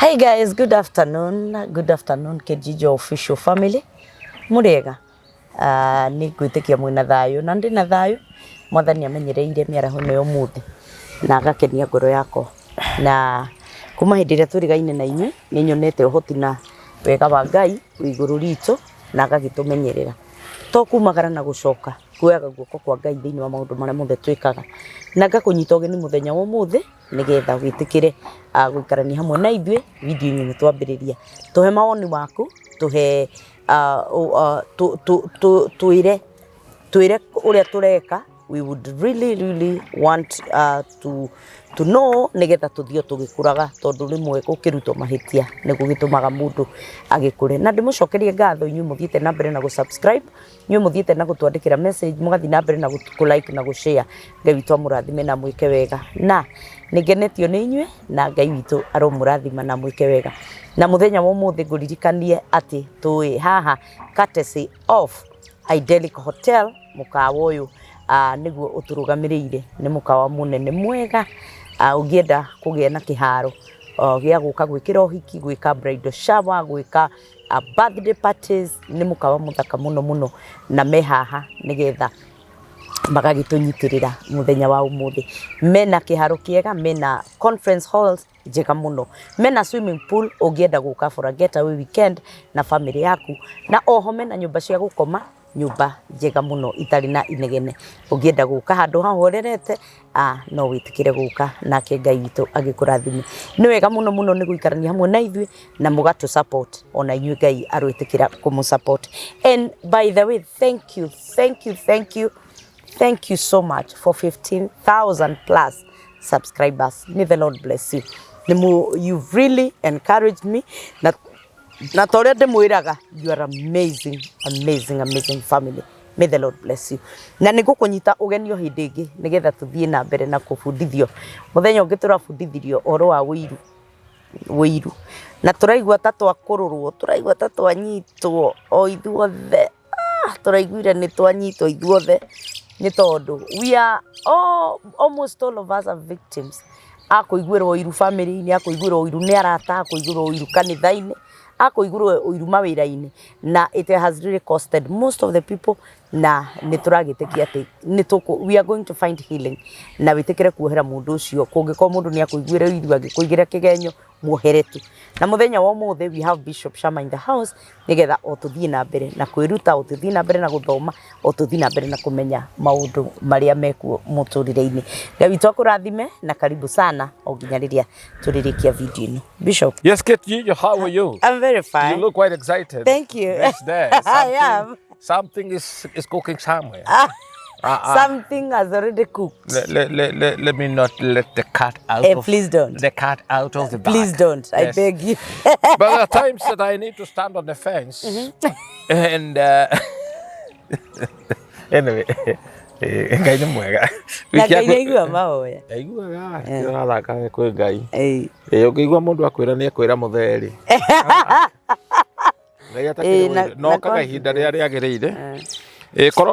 Hi guys, good afternoon. Good afternoon CATEJIJO official family. Murega. Ni gwitikia mwina thayo na ndi na thayo. Mwathani amenyereire miaraho nayo muthi. Na agakenia ngoro yako. Na kuma hindi ria turigaine na inyu, ni nyonete uhoti na wega wa Ngai iguru ritu na agagitumenyerera. To kumagara na gucoka kuoyaga guoko kwa Ngai thiini wa maundu maria mothe twikaga. Na ngakunyita ugeni muthenya wa muthi nigetha witikire guikarania hamwe na ithwe video nyinyi twambiriria tuhe mawoni maku tuhe tuire uria tureka. We would really want to know nigetha tuthio tugikuraga tondu rimwe ukirutwo mahitia ni gugitumaga mundu agikure. Na ndimucokerie ngatho inyu muthiite na mbere na gusubscribe, inyu muthiite na gutwandikira message, mugathi na mbere na like na gushare. Ngai witu amurathime na mwike wega. Na nigenetio ni inywe na Ngai witu aromurathima na mwike wega. Na muthenya wa muthi nguririkanie ati tui haha courtesy of Idyllic Hotel mukawa uyu niguo uturugamireire ni mukawa munene mwega ungienda kugia na kiharo gia guka gwikira uhiki, gwika bridal shower, gwika birthday parties. Ni mukawa muthaka muno na mehaha nigetha magagitunyitirira muthenya wa umuthi. Mena kiharo kiega, mena conference halls njega muno, mena swimming pool ungienda guka for a getaway weekend na family yaku, na oho mena nyumba cia gukoma, nyumba njega muno itari na inegene. Ungienda guka handu hahorerete no witikire guka nake Ngai witu agikurathime. Ni wega muno ni guikarania hamwe na ithwe na mugatu support ona inyu Ngai arwitikira kumu support. And by the way, thank you so much for 15,000 plus subscribers. May the Lord bless you. You've really encouraged me. Na toria ndimwiraga, you are amazing family. May the Lord bless you. Na nigukunyita ugenio hindi ingi nigetha tuthie na mbere na kubundithio. Muthenya ungi turabundithirio oro wa wiru. Na turaigua ta twakururwo, turaigua ta twanyitwo o ithuothe. Turaiguire ni twanyitwo ithuothe ni tondu we are almost all of us are victims. Akuiguirwo iru family ni, akuiguirwo iru ni arata, akuiguirwo iru kanitha-ini, akuiguirwo iru mawira-ini. Na it has really costed most of the people. Na nituragitekia ati we are going to find healing na witikire kuohera mundu ucio kungiko mundu ni akuiguire iru agikuigira kigenyo muoheretu. Na muthenya wa umuthi we have Bishop SHAMMAH in the house nigetha otuthie na mbere na kwiruta, otuthie na mbere na guthoma, otuthie na mbere na kumenya maundu maria mekuo muturire-ini. Ngai witu akurathime na karibu sana oginyariria turirikia video ino. Bishop. Yes, CATEJIJO, how are you? I'm very fine. You look quite excited. Thank you. Yes, there. I am. Something is cooking somewhere. Something has already cooked. Let me not let the cat out. Please don't. The cat out of the bag. Please don't. Yes. I beg you. But there are times that I need to stand on the fence. And anyway. Ngai ni mwega. Ngai igua mahoya. Igua thaka kwi Ngai. Ukigua mundu akwira ni akwira mutheri. Ngai atakire no kaga ihinda ria riagiriire.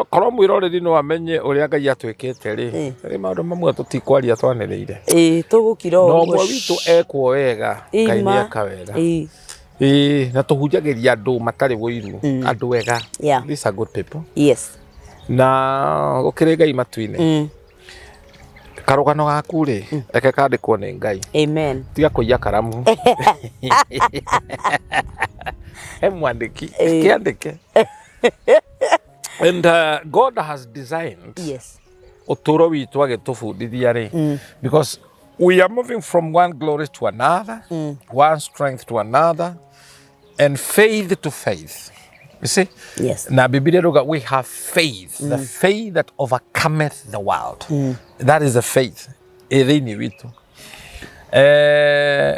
Korwo mwiroreri no amenye uria Ngai atwikite ri maundu mamwe tutikwaria twaniriire. Tugukira no mwe witu ekwo wega Ngai ni akawega. Na tuhunjagiria andu matari wiru, andu wega. These are good people. Yes. Na gukire Ngai matu-ini. Karugano gaku ri eke kandikwo ni Ngai. Amen. Tiga kuiya karamu. Mwandiki kiandike. And God has designed uturo witu agitubundithia ri because we are moving from one glory to another, one strength to another, and faith to faith. You see? Yes. Na Biblia ruga we have faith, the faith that overcometh the world. That is the faith. Ethini witu.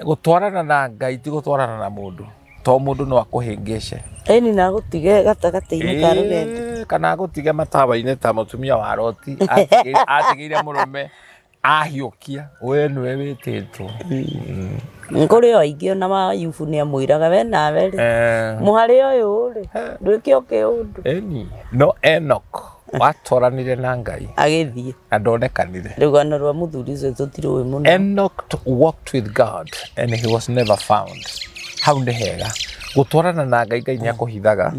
Gutwarana na Ngai ti gutwarana na mundu. To mundu no akuhingice. Eni na gutige gatagati-ini ka rugendo. Kana gutige matawa-ini ta mutumia wa Roti atigire murume ahiukia we niwe wititwo. Ngori oingio na mayubu ni amwiraga we nawe ri muhari uyu ri ndwike oke undu. Eni no Enoch watwaranire na Ngai agithie andonekanire rugano rwa muthuri ucio tutiruwe muno. Enoch walked with God and he was never found. Hau nĩ hega gũtwarana na Ngai, Ngai nĩakũhithaga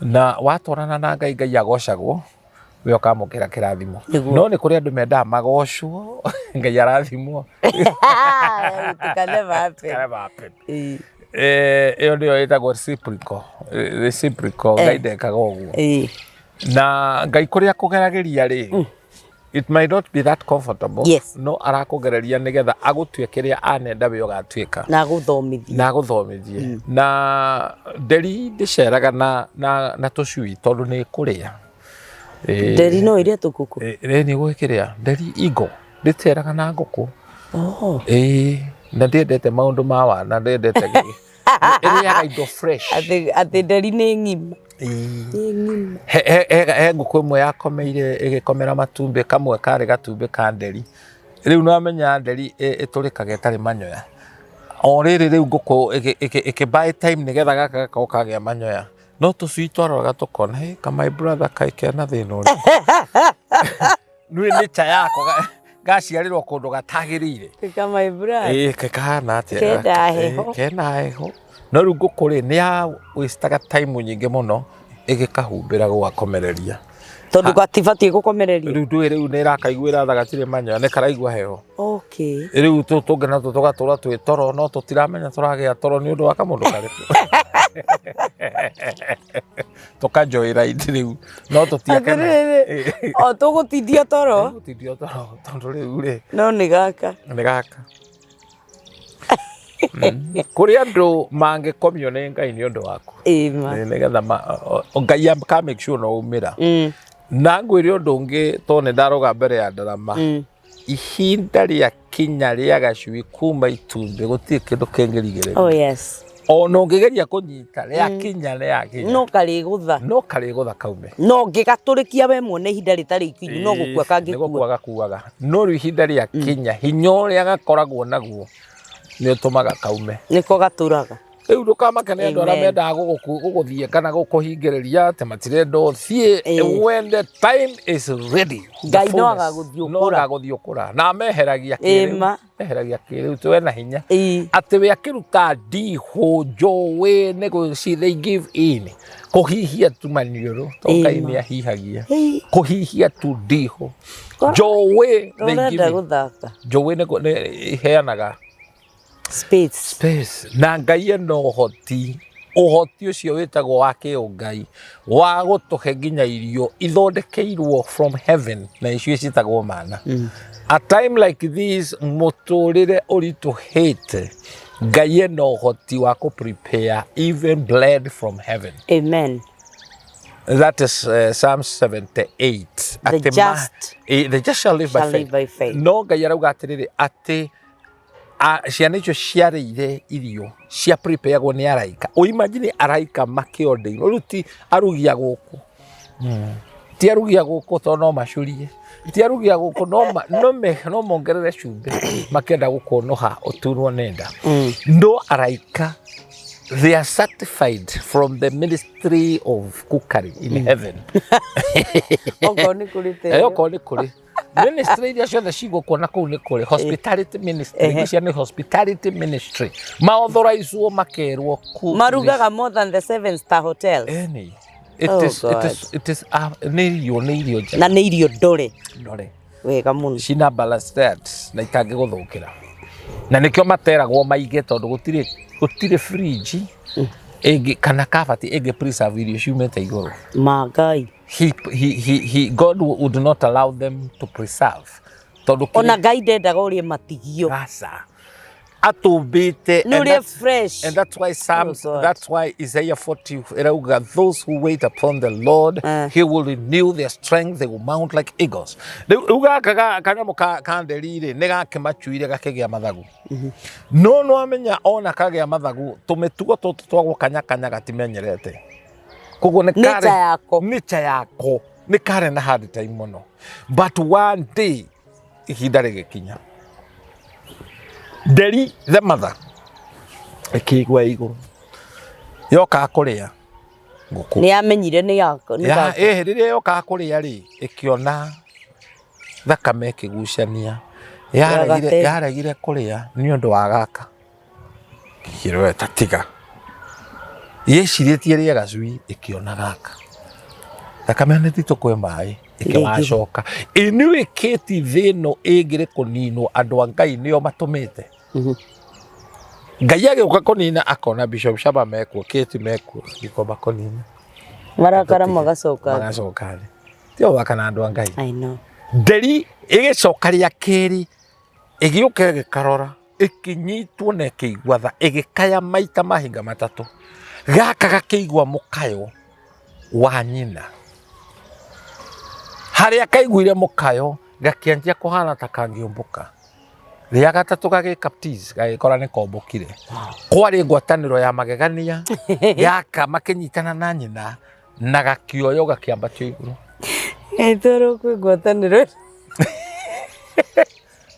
na watwarana na Ngai, Ngai agocagwo we ũkamũkĩra kĩrathimo. No nĩ kũrĩ andũ mendaga magocwo Ngai arathimwo. It can never happen. Ĩyo nĩyo ĩtagwo reciprocal. Ngai ndekaga ũguo. Na Ngai kũrĩa akũgeragĩria rĩ, it might not be that comfortable. Yes. No arakũgereria nĩgetha agũtue kĩrĩa anenda we ũgatuĩka. Na gũthomithie. Na nderi ndĩceraga na tũcui tondũ nĩ kũrĩa. Nderi no iria tũkũkũ. Nĩ gwĩkĩrĩa. Nderi igo ndĩceraga na ngũkũ. Na ndiendete maũndũ ma wana, ndiendete ĩrĩaga indo fresh. Atĩ nderi nĩ ng'ima. He ngũkũ ĩmwe yakomeire ĩgĩkomera matumbĩ, kamwe karĩ gatumbĩ ka nderi. Rĩu no amenya nderi ĩtũrĩkaga ĩtarĩ manyoya. O rĩrĩ rĩu ngũkũ ĩkĩbuy time nĩgetha gaka gakorwo kagĩa manyoya. No tũcui twaroraga tũkona, hey, my brother kaĩ kena thĩna ũrĩkũ. Nĩ nature yako gaciarĩrwo kũndũ gatagĩrĩire. My brother. Kahana atĩa. Kena heho. No rĩu ngũkũ rĩ nĩ ya wastaga time nyingĩ mũno ĩgĩkahumbĩra gũgakomereria. Tondũ gatibatiĩ gũkomereria. Rĩu ndũĩ rĩu nĩ ĩrakaiguĩra tha gatirĩ manyoya, nĩ karaigua heho. Okay. Rĩu tũngĩ natwo tũgatũra twĩ toro, no tũtiramenya tũragĩa toro nĩ ũndũ wa kamũndũ karĩkũ. Tũkanjoĩra indi rĩu no tũtiakena. O tũgũtindio toro. Tũgũtindio toro tondũ rĩu rĩ. No nĩ gaka. Nĩ gaka. Kũrĩ andũ mangĩkomio nĩ Ngai nĩ ũndũ waku. Nĩgetha Ngai aka make sure no umĩra. Na ngwĩre ũndũ ũngĩ tondũ nĩ ndarũga mbere ya ndarama. Ihinda rĩa kinya rĩa gacui kuma itumbĩ gũtirĩ kĩndũ kĩngĩrigĩrĩria. Oh yes. Ona ũngĩgeria kũnyita rĩa kinya rĩa kinya. No karĩgũtha. No karĩgũtha kaume. No ngĩgatũrĩkia we muone ihinda rĩtarĩ ikinyu no gũkua kangĩkua. Nĩ gũkua gakuaga. No rĩu ihinda rĩa kinya hinya ũrĩa gakoragwo naguo nĩ ũtũmaga kaume. Nĩko gatũraga. Rĩu ndũkamake nĩ andũ arĩa mendaga gũgũthiĩ kana gũkũhingĩrĩria atĩ matirenda ũthiĩ when the time is ready. Ngai no agagũthiĩ ũkũra. Na meheragia kĩrĩu. Meheragia kĩrĩu twe na hinya. Atĩ we akĩruta ndihũ njũĩ nĩ they give in. Kũhihia tu maniũrũ. To Ngai nĩ ahihagia. Kũhihia tu ndihũ. Njũĩ they give in. Njũĩ nĩ iheanaga space. Na Ngai ena ũhoti ũcio wĩtagwo wa kĩũngai wa gũtũhe nginya irio ithondekeirwo from heaven na icio citagwo mana. A time like this mũtũrĩre ũritũhĩte Ngai ena ũhoti wa prepare even bread from heaven. Amen. That is Psalm 78. The just shall live by faith. No Ngai arauga atĩrĩrĩ atĩ ciana icio ciarĩire irio cia prepareagwo nĩ araika. Imagine araika makĩondeirwo. Rĩu ti arugia gũkũ. Ti arugia gũkũ tondũ no macurie. Ti arugia gũkũ no mongerere cumbĩ makĩenda gũkũnũha ũturwo nĩ nda. No araika, they are certified from the ministry of cookery in heaven. Okorwo nĩ kũrĩ. Okorwo nĩ kũrĩ. Ministry iria ciothe cigũkwo na kũu nĩ kũrĩ hospitality ministry. Icio nĩ hospitality ministry. Maauthorizewo makerwo marugaga more than the 7-star hotels. It is nĩ irio njega. Na nĩ irio ndore. Ndore. Wega mũno. Cina balanced diet na itangĩgũthũkĩra. Na nĩkĩo materagwo maige tondũ gũtirĩ fridge kana kabati ĩngĩ preserve irio ciumĩte igũrũ. Mangai. God would not allow them to preserve. Ona Ngai ndendaga ũrĩe matigio. Atumbĩte. Nũrĩe fresh. And that's why that's why Isaiah 40 erauga those who wait upon the Lord, he will renew their strength, they will mount like eagles. Rĩu gaka kanyamũ ka nderi rĩ nĩ gakĩmacuire gakĩgĩa mathagu. No amenya ona kagĩa mathagu tũmĩtugo tũtũ twa gũkanyakanya gatimenyerete. Koguo nĩ nature yako nĩ kare na hard time mũno. But one day ihinda rĩgĩkinya. Nderi the mother ĩkĩigua igũrũ yoka kũrĩa nguku ni amenyire ni yako ni ya riria yoka kuria ri ikiona thakame kigucania yaregire kuria ni undu wa gaka kirwe tatiga yeciritie ria Gachui ikiona gaka thakame ni titukwe mai ikiwacoka iniwe keti thino igire kuninwo andu a Ngai nio matumite Ngai agioka kunina akona Bishop Shaba mekuo keti mekuo gikomba kunina marakara magacoka tio wakana andu a Ngai I know nderi igicoka ria keri igiuka gikarora ikinyitwo na ikigwa tha igikaya maita mahinga matatu gaka gakigwa mukayo wa nyina haria kaiguire mukayo gakianjia kuhana ta kangiumbuka ria gatatu gagikaptize gagikora ni kombukire kwari ngwataniro ya magegania yaka makinyitana na nyina na gakioyo gakiambatio iguru etoro kwi ngwataniro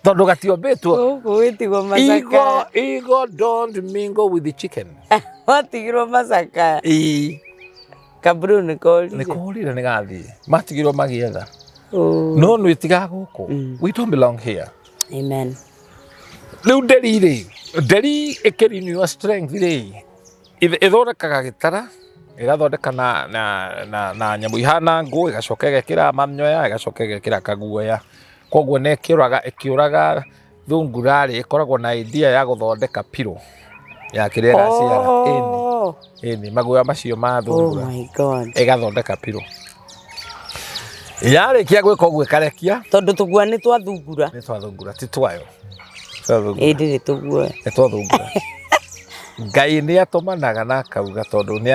tondu gatiobetwo gwitigwo macaka ego don't mingle with the chicken watigirwo macaka kabru ni kolire ni gathi matigirwo magietha no no itiga guku we don't belong here amen riu nderi ikiri new strength ri ithondekaga gitara igathondeka na nyamu ihana ngu igacoka igekira manyoya igacoka igekira kaguoya koguo ne ikiuraga thungurari ikoragwo na idea ya guthondeka piro ya kiria gaciara eni maguoya macio ma thungura oh my god igathondeka piro yarikia gwika uguo ikarekia tondu tugua ni twa thungura ti twayo indi ni tugua ni twa thungura Ngai ni atumanaga na kauga tondu ni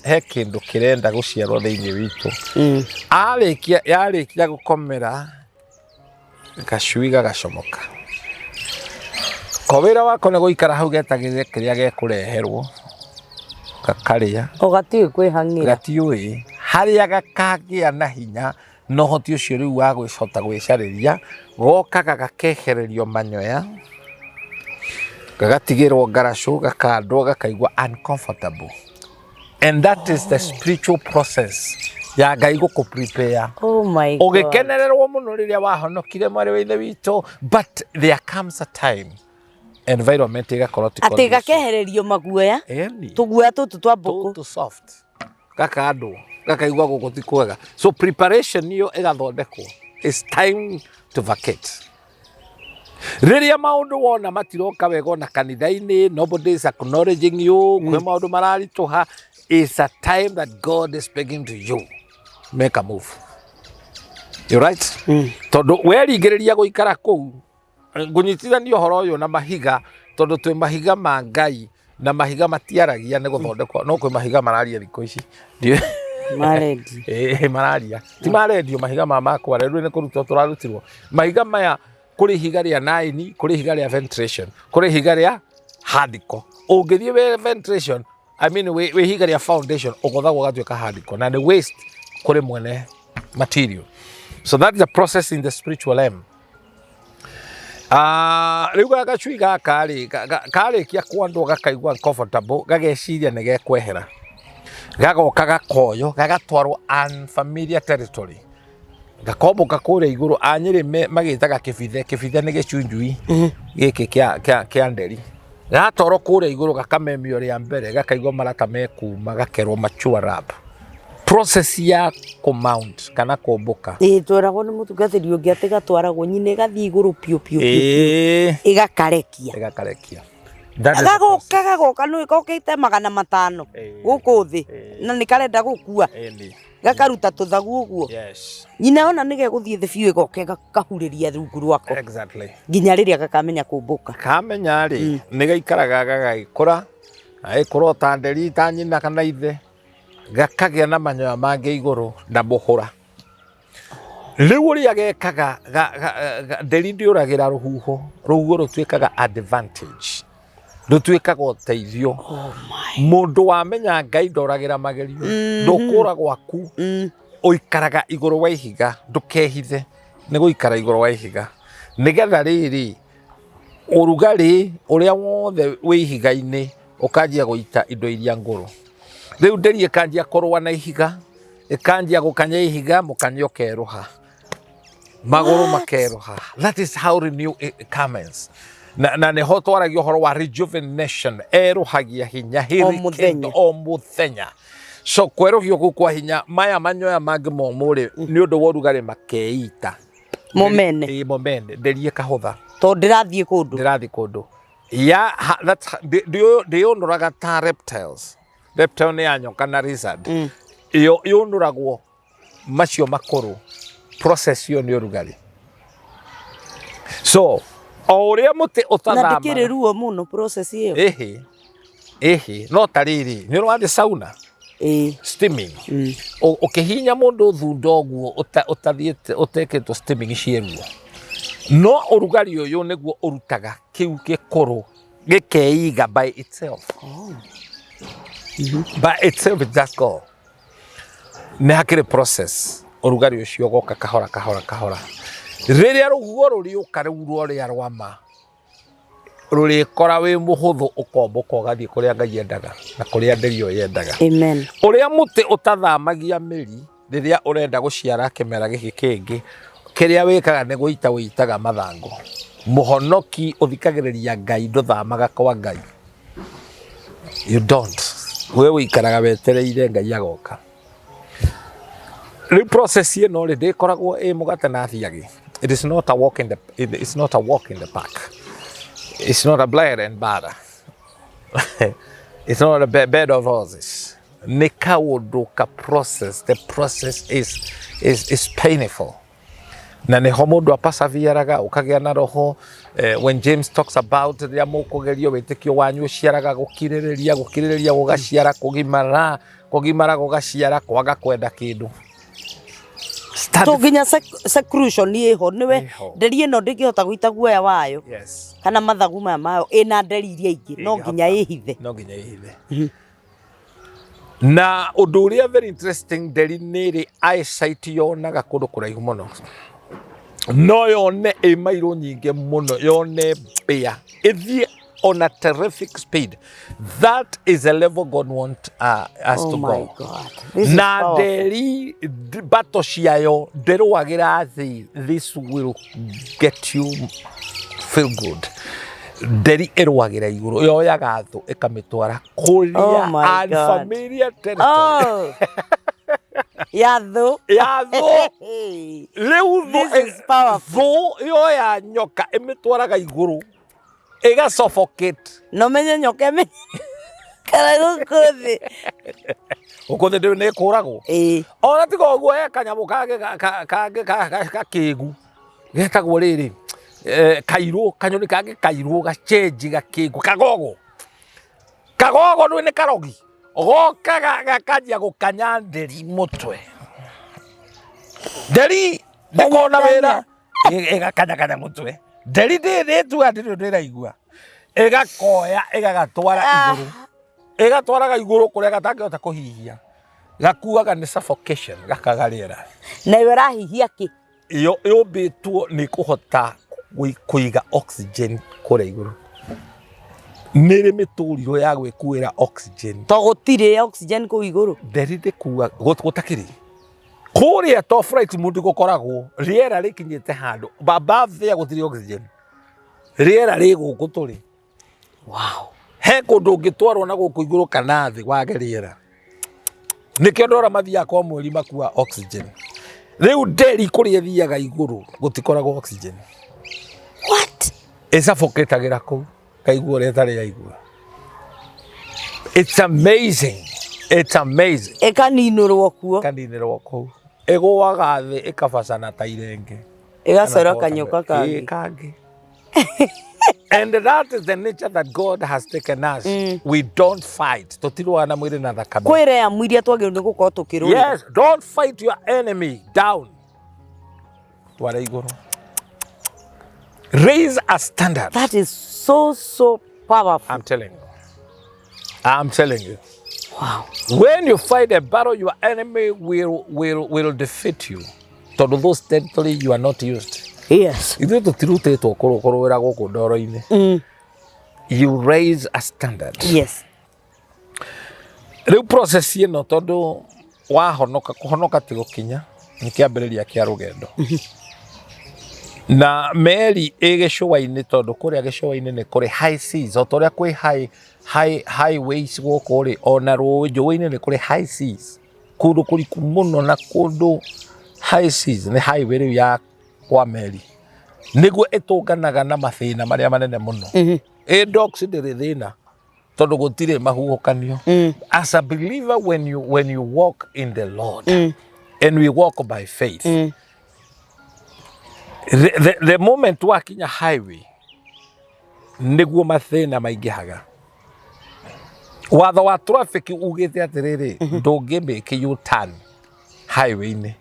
he kindu kirenda guciarwo thiini witu yarikia gukomera Gachui gagacomoka kowira wako ni guikara hau getagirire kiria gekureherwo gakaria ogatiwe kwihangira gatiui haria gakagia na hinya no hoti ucio riu wa gwicota gwicariria gokaga gakehererio manyoya gagatigirwo ngaracu gakandwo gakaigwa uncomfortable and that is the spiritual process ya Ngai guku prepare oh my god ugikenererwo muno riria wahonokire mwari wa ithe wito but there comes a time environment igakorwo ti ati gakehererio maguoya tuguoya tutu twa mbuku too soft gakandwo gakaigwa guku ti kwega so preparation iyo igathondekwo it's time to vacate riria maundu wona matiroka wega na kanitha-ini nobody is acknowledging you kwe maundu mararituha it's a time that God is speaking to you make a move you right tondu weringiriria guikara kuu ngunyitithania uhoro uyu na mahiga tondu twi mahiga ma Ngai na mahiga matiaragia ni guthondekwo no kwi mahiga mararia thikũ ici marendi mararia ti marendio mahiga makwa rĩu ni kurutwo turarutirwo mahiga maya kuri higa ria nine kuri higa ria ventilation kuri higa ria hardcore ungithie we ventilation I mean we higa ria foundation ugothagwo gatuika hardcore na ni waste kuri mwene material so that's the process in the spiritual realm riu Gachui kari kia kwandwo gakaigwa comfortable gageciria ni gekwehera gagoka gakoyo gagatwarwo unfamiliar territory gakomboka kuria iguru anyiri magitaga kibithe ni gicunjui giki kia nderi gatoro kuria iguru gakamemio ria mbere gakaigwa marata mekuma gakerwo mature up process ya kumount kana kumbuka twaragwo ni mutungatiri ungi ati gatwaragwo nyine gathii iguru piu igakarekia gagoka no ikokite 500 guku thi na ni karenda gukua gakaruta tuthagu uguo nyina ona nige guthie thi biu igoke gakahuriria rungu rwako nginya riria gakamenya kumbuka kamenya ri ni gaikaraga gagikura aikura ta nderi ta nyina kana ithe gakagia na manyoya mange iguru na muhura riu ria gekaga nderi ndiuragira ruhuho rutwikaga advantage rutwikaga uteithio mundu wamenya Ngai ndoragira magerio ndukura gwaku uikaraga iguru wa ihiga ndukehithe ni guikara iguru wa ihiga nigetha riri urugari uria wothe wi ihiga-ini ukanjia guita indo iria nguru Riu nderi ikanjia kurwa na ihiga, ikanjia gukanya ihiga, mukanya ukeruha, maguru makeruha. That is how renew comes. Na neho twaragia uhoro wa rejuvenation, eruhagia hinya hiri o muthenya. So kweruhio guku kwa hinya maya manyoya mangi momuri ni undu wa urugari makeita momene nderi ikahutha to ndirathie kundu ya that's they onuraga ta reptiles. Reptile ni anyoka na lizard iyo yonuragwo macio makuru process yo ni urugari. So oria muti utathama na ndikiri ruo muno process iyo no tariri ni rwande sauna steaming ukihinya mundu thundo guo utathiete uteketwo steaming cieruo no urugari uyu niguo urutaga kiu gikuru gikeiga by itself. By itself it just go ne hakire process urugari ucio goka kahora riria ruguo ruriuka riu ruria rwama rurikora wi muhuthu ukomboka ugathie kuria Ngai endaga na kuria nderio yendaga. Amen. Uria muti utathamagia miri riria urenda guciara kimera giki kingi kiria wikaga ni guita witaga mathango. Muhonoki uthikagiriria Ngai nduthamaga kwa Ngai. You don't. Wewe ikaraga wetereire Ngai agoka. The process here no de koragwo mugate na thiagi. It is not a walk in the park. It's not a blade and butter. It's not a bed of roses. Nikawodoka process. The process is painful. Na ne homodo apasaviaraga ukagia na roho. When James talks about the amokogerio wetekio wanyu ciaraga gukiriria gugaciara kugimara gugaciara kwaga kwenda kindu. To ginya seclusion iho niwe nderi ino ndingihota guita guoya wayo. Yes. Kana mathagu maya mayo ina nderi iria ingi no ginya ihithe. Na undu uria very interesting nderi niri eyesight yonaga kundu kuraihu muno. No yone mairo nyinge muno yone mbia ithie on a terrific speed. That is a level God wants us to go. Oh my God. Na nderi bato ciayo nderuagira thi this will get you feel good. Nderi eruagira iguru yoyaga thu ikamitwara kuria unfamiliar territory. Yathu riu thu yoya nyoka imitwaraga iguru ega suffocate no menye nyoka me kana gukuthi ukuthi ndio ne kuragwo ona tigo guo kanyamu kage kigu getagwo riri kairo kanyoni kage kairo gachenji gakigu kagogo no ne karogi ogoka gakajia gukanya nderi mutwe nderi ndikona wira egakanya mutwe nderi tu andirio ndiraigua egakoya egagatwara iguru kuria gatangihota kuhihia gakuaga ni suffocation gakagariera na irahihia ki iyo yobitwo ni kuhota kuiga oxygen kuria iguru niri mituriro ya gwikuira oxygen to gutire oxygen ku iguru nderi ndikua gutakiri kuria top flight mundu gukoragwo riera rikinyite handu baba thia gutire oxygen riera riguku turi. Wow. He kundu ngitwarwo na guku iguru kana thi wage riera nikio ndora mathia kwa mweri makua oxygen. Riu nderi kuria thiaga iguru gutikoragwo oxygen. What? Isafoketagira ku kaigua retare ya igua. It's amazing. Ekaninurwo kuo egoaga thi ikabacana ta irenge igacora kanyoka kangi. And that is the nature that God has taken us. We don't fight. Totirwana mwiri na thakame. Kwire ya mwiri atwagirwo ni gukorwo tukiruri. Yes, don't fight your enemy down. Twara iguru. Raise a standard. That is so powerful. I'm telling you. Wow. When you fight a battle, your enemy will defeat you. To those territory you are not used. Yes. You raise a standard. Yes. Riu process ino tondu wahonoka kuhonoka ti gukinya ni kiambiriria kia rugendo. Na meri igicua-ini tondu kuria gicua-ini ni kuri high seas o toria kwi highways guku ri ona njũĩ-inĩ ni kuri high seas kundu kuriku muno na kundu high seas ni highway riu ya kwa meri niguo itunganaga na mathina maria manene muno. Docks ndiri thina tondu gutire mahuhukanio. As a believer, when you walk in the Lord and we walk by faith, the moment wakinya highway niguo mathina maingihaga. Watho wa traffic ugite atiriri ndungimake U-turn highway-ini,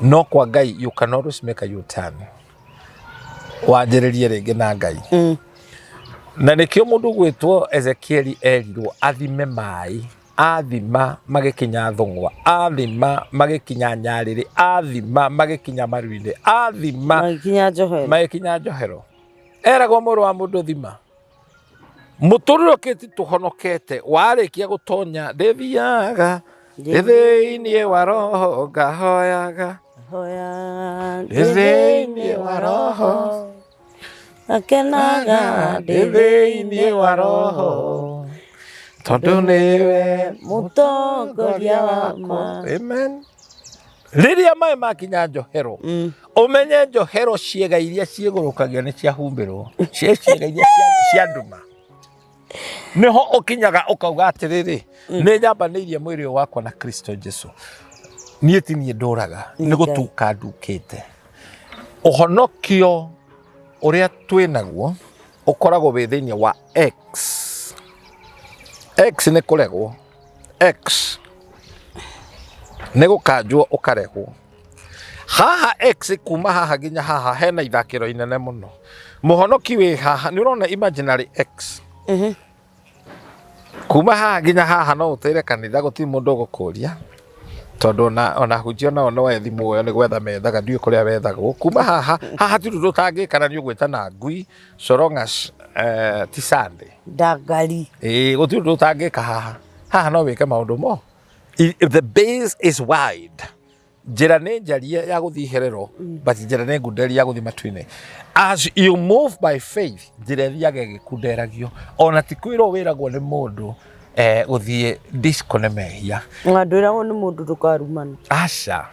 no kwa Ngai you can always make a U-turn wanjiririe ringi na Ngai. Na nikio mundu gwitwo Ezekiel erirwo athime mai, athima magikinya thongwa, athima magikinya nyariri, athima magikinya maru-ini, athima magikinya njohero. Eragwo muru wa mundu thima muturiro kiti tuhonokete warikia gutonya ndithiaga thiini wa roho ngahoyaga thiini wa roho akenaga thiini wa roho tondu niwe mutongoria wakwa. Amen. Riria mai makinya njohero umenye njohero ciega iria ciigurukagia ni ciahumbirwo ciega iria cia nduma niho ukinyaga ukauga atiriri ni nyambanirie mwiri wakwa na Kristo Jesu nie ti nie nduraga ni gutuka ndukite. Uhonokio uria twinaguo ukoragwo wi thiini wa X ni kuregwo X ni gukanjwo ukaregwo haha X kuma haha nginya haha hena ithakiro inene muno. Muhonoki wi haha ni urona imaginary X kuma haha nginya haha no utire kanitha guti mundu gukuria tondu ona hujio no wethimu yo ni gwetha methaga ndiu kuria wethagwo kuma haha ti tutangikana ni ugwitana ngui so long as ti Sunday ndangari guti tutangika haha no wike maundu mo. If the base is wide, njira ni njarie ya guthi herero but njira ni ngunderi ya guthi matu-ini. As you move by faith, njira thiage gikunderagio ona ti kwirwo wiragwo ni mundu guthie discone mehia ngandwiragwo ni mundu tukarumana aca.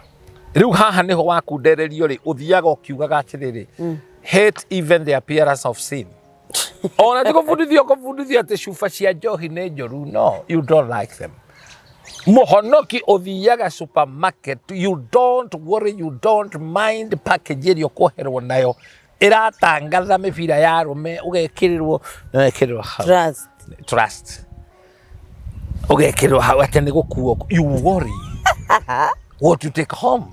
Riu haha niho wakundererio ri uthiaga ukiugaga atiriri hate even the appearance of sin. Ona ti kufundithio ati cuba cia njohi ni njoru. No, you don't like them. Muhonoki uthiaga supermarket, you don't worry, you don't mind package irio kuherwo nayo iratangatha mibira ya rume ugekirirwo trust ugekirirwo hau ati ni gukuo. You worry what you take home.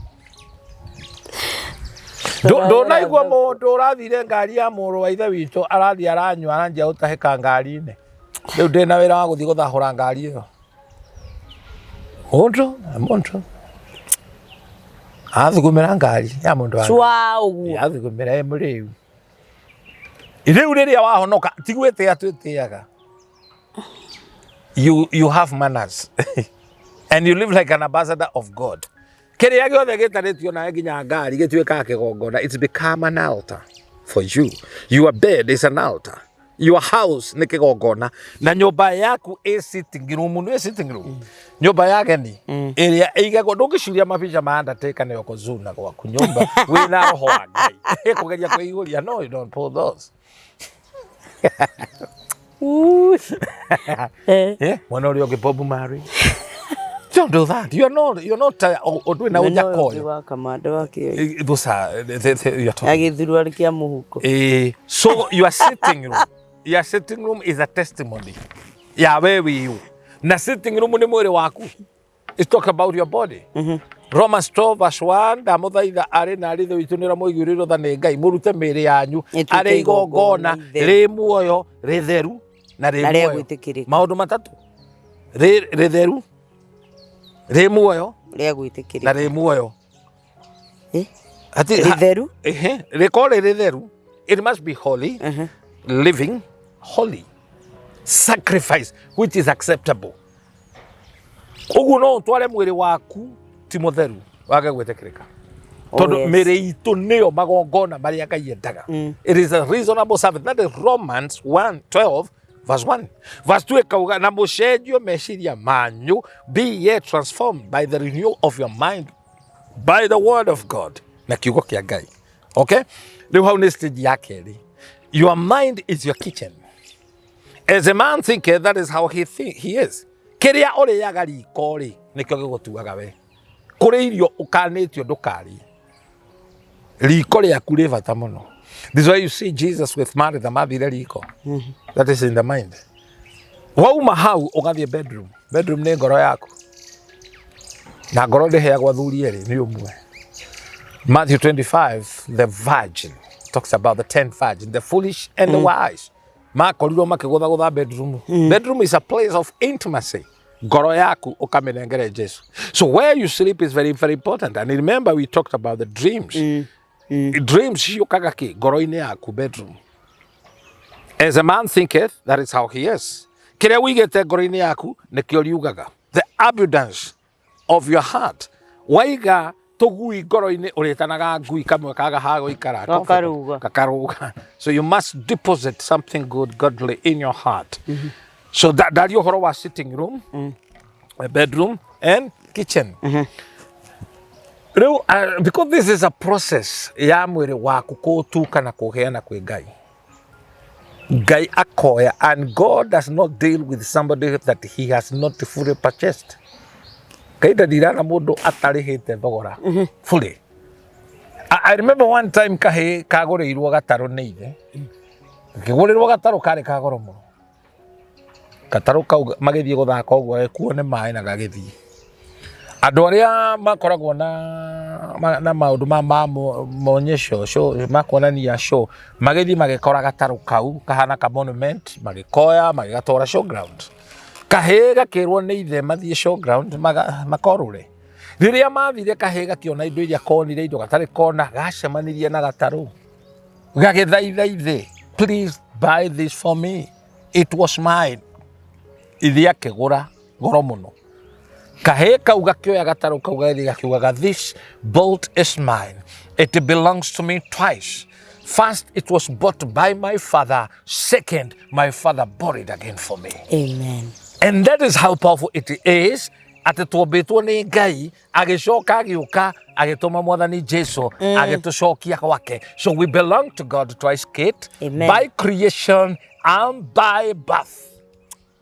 Ndonaigua mundu urathire ngari ya muru wa ithe witu arathi aranywa aranjia utahika ngari-ini. Riu ndina wira wa guthi guthahura ngari iyo. Montro athugumira ngari ya mundu wa chwau athugumira emuriu riu riria wahonoka tigwite atwitiaga. You have manners and you live like an ambassador of God. Kiria giothe gitaritio na nginya ngari gituika kigongona, it's become an altar for you. Your bed is an altar, your house ni kigongona, na nyumba yaku is sitting room. Ni sitting room nyumba yake ni iria igagwo ndungiciria mabica ma Undertaker ni yokozuna gwaku nyumba wina roho wa Ngai kugeria kwiguria. No, you don't pull those. Mwana uri oge Bob Marley. Don't do that. You're not doing now jakoyo. Those are you're talking. So your sitting room is a testimony. Yeah, where we you. Na sitting room ni mwiri waku. It's talk about your body. Romans 12 verse 1 ndamuthaitha ari na ritho witu nira muiguriro tha ni Ngai murute miri yanyu ari igongona ri muoyo ritheru na ri muoyo. Maundu matatu ritheru ri muoyo na ri muoyo. Ritheru rikore ritheru. It must be holy, living holy, sacrifice which is acceptable. Ugu no tware mwiri waku ti mutheru wage gwetekereka. Tondu mĩrĩ itũ nĩyo magongona marĩa Ngai endaga. It is a reasonable service. That is Romans 1:12 verse 1. Verse 2 ikauga na mũcenjio meciria manyu, be ye transformed by the renewal of your mind by the word of God. Na kiugo kia Ngai. Okay? Rĩu hau nĩ stage ya kerĩ. Your mind is your kitchen. As a man thinketh, that is how he is. Kĩrĩa ũrĩaga riko rĩ nĩkĩo gĩgũtuaga we. Kũrĩ irio ũkanĩtio ndũkarie. Riko rĩaku rĩ bata mũno. This is why you see Jesus with Martha mathire riko. That is in the mind. Wauma hau ũgathiĩ bedroom. Bedroom nĩ ngoro yaku. Na ngoro ndĩheagwo athuri erĩ nĩ ũmwe. Matthew 25, the virgin talks about the 10 virgins, the foolish and the wise. Makorirwo makĩgũthagũtha bedroom. Bedroom is a place of intimacy. Ngoro yaku ũkamĩnengere Jesu. So where you sleep is very, very important. And remember we talked about the dreams. Dreams ciũkaga kĩ ngoro-inĩ yaku, bedroom. As a man thinketh, that is how he is. Kĩrĩa wĩigĩte ngoro-inĩ yaku nĩkĩo riugaga. The abundance of your heart. Waiga tũgui ngoro-inĩ ũrĩtanaga ngui kamwe kaga ha gũikara. Gakaruga. So you must deposit something good, godly in your heart. So that ũhoro wa sitting room, bedroom, and kitchen. Because this is a process ya mwĩrĩ waku kũũtuka na kũheana kwĩ Ngai. Ngai akoya, and God does not deal with somebody that he has not fully purchased. Ngai ndarĩra na mũndũ atarĩhĩte thogora fully. I remember one time kahĩ kagũrĩirwo gatarũ nĩ ithe. Kĩgũrĩrwo gatarũ karĩ kagoro mũno. Gatarũ kau magĩthiĩ gũthaka ũguo gekuo nĩ maĩ na gagĩthiĩ. Andũ arĩa makoragwo na maũndũ ma maonyesho show makuonania show magĩthiĩ magĩkora gatarũ kau kahana ka monument magĩkoya magĩgatwara showground. Kahĩ gakĩrwo nĩ ithe mathiĩ showground makorũre. Rĩrĩa mathire kahĩ gakĩona indo iria konire indo gatarĩ kona gacemanirie na gatarũ. Gagĩthaitha ithe, please buy this for me. It was mine. Ithe akĩgũra goro mũno. Kahĩ kau gakĩoya gatarũ kau gagĩthiĩ gakiugaga, this boat is mine. It belongs to me twice. First, it was bought by my father. Second, my father bought it again for me. Amen. And that is how powerful it is. Atĩ twambĩtwo nĩ Ngai, agĩcoka agĩũka, agĩtũma Mwathani Jesu, agĩtũcokia gwake. So we belong to God twice, Kate. Amen. By creation and by birth.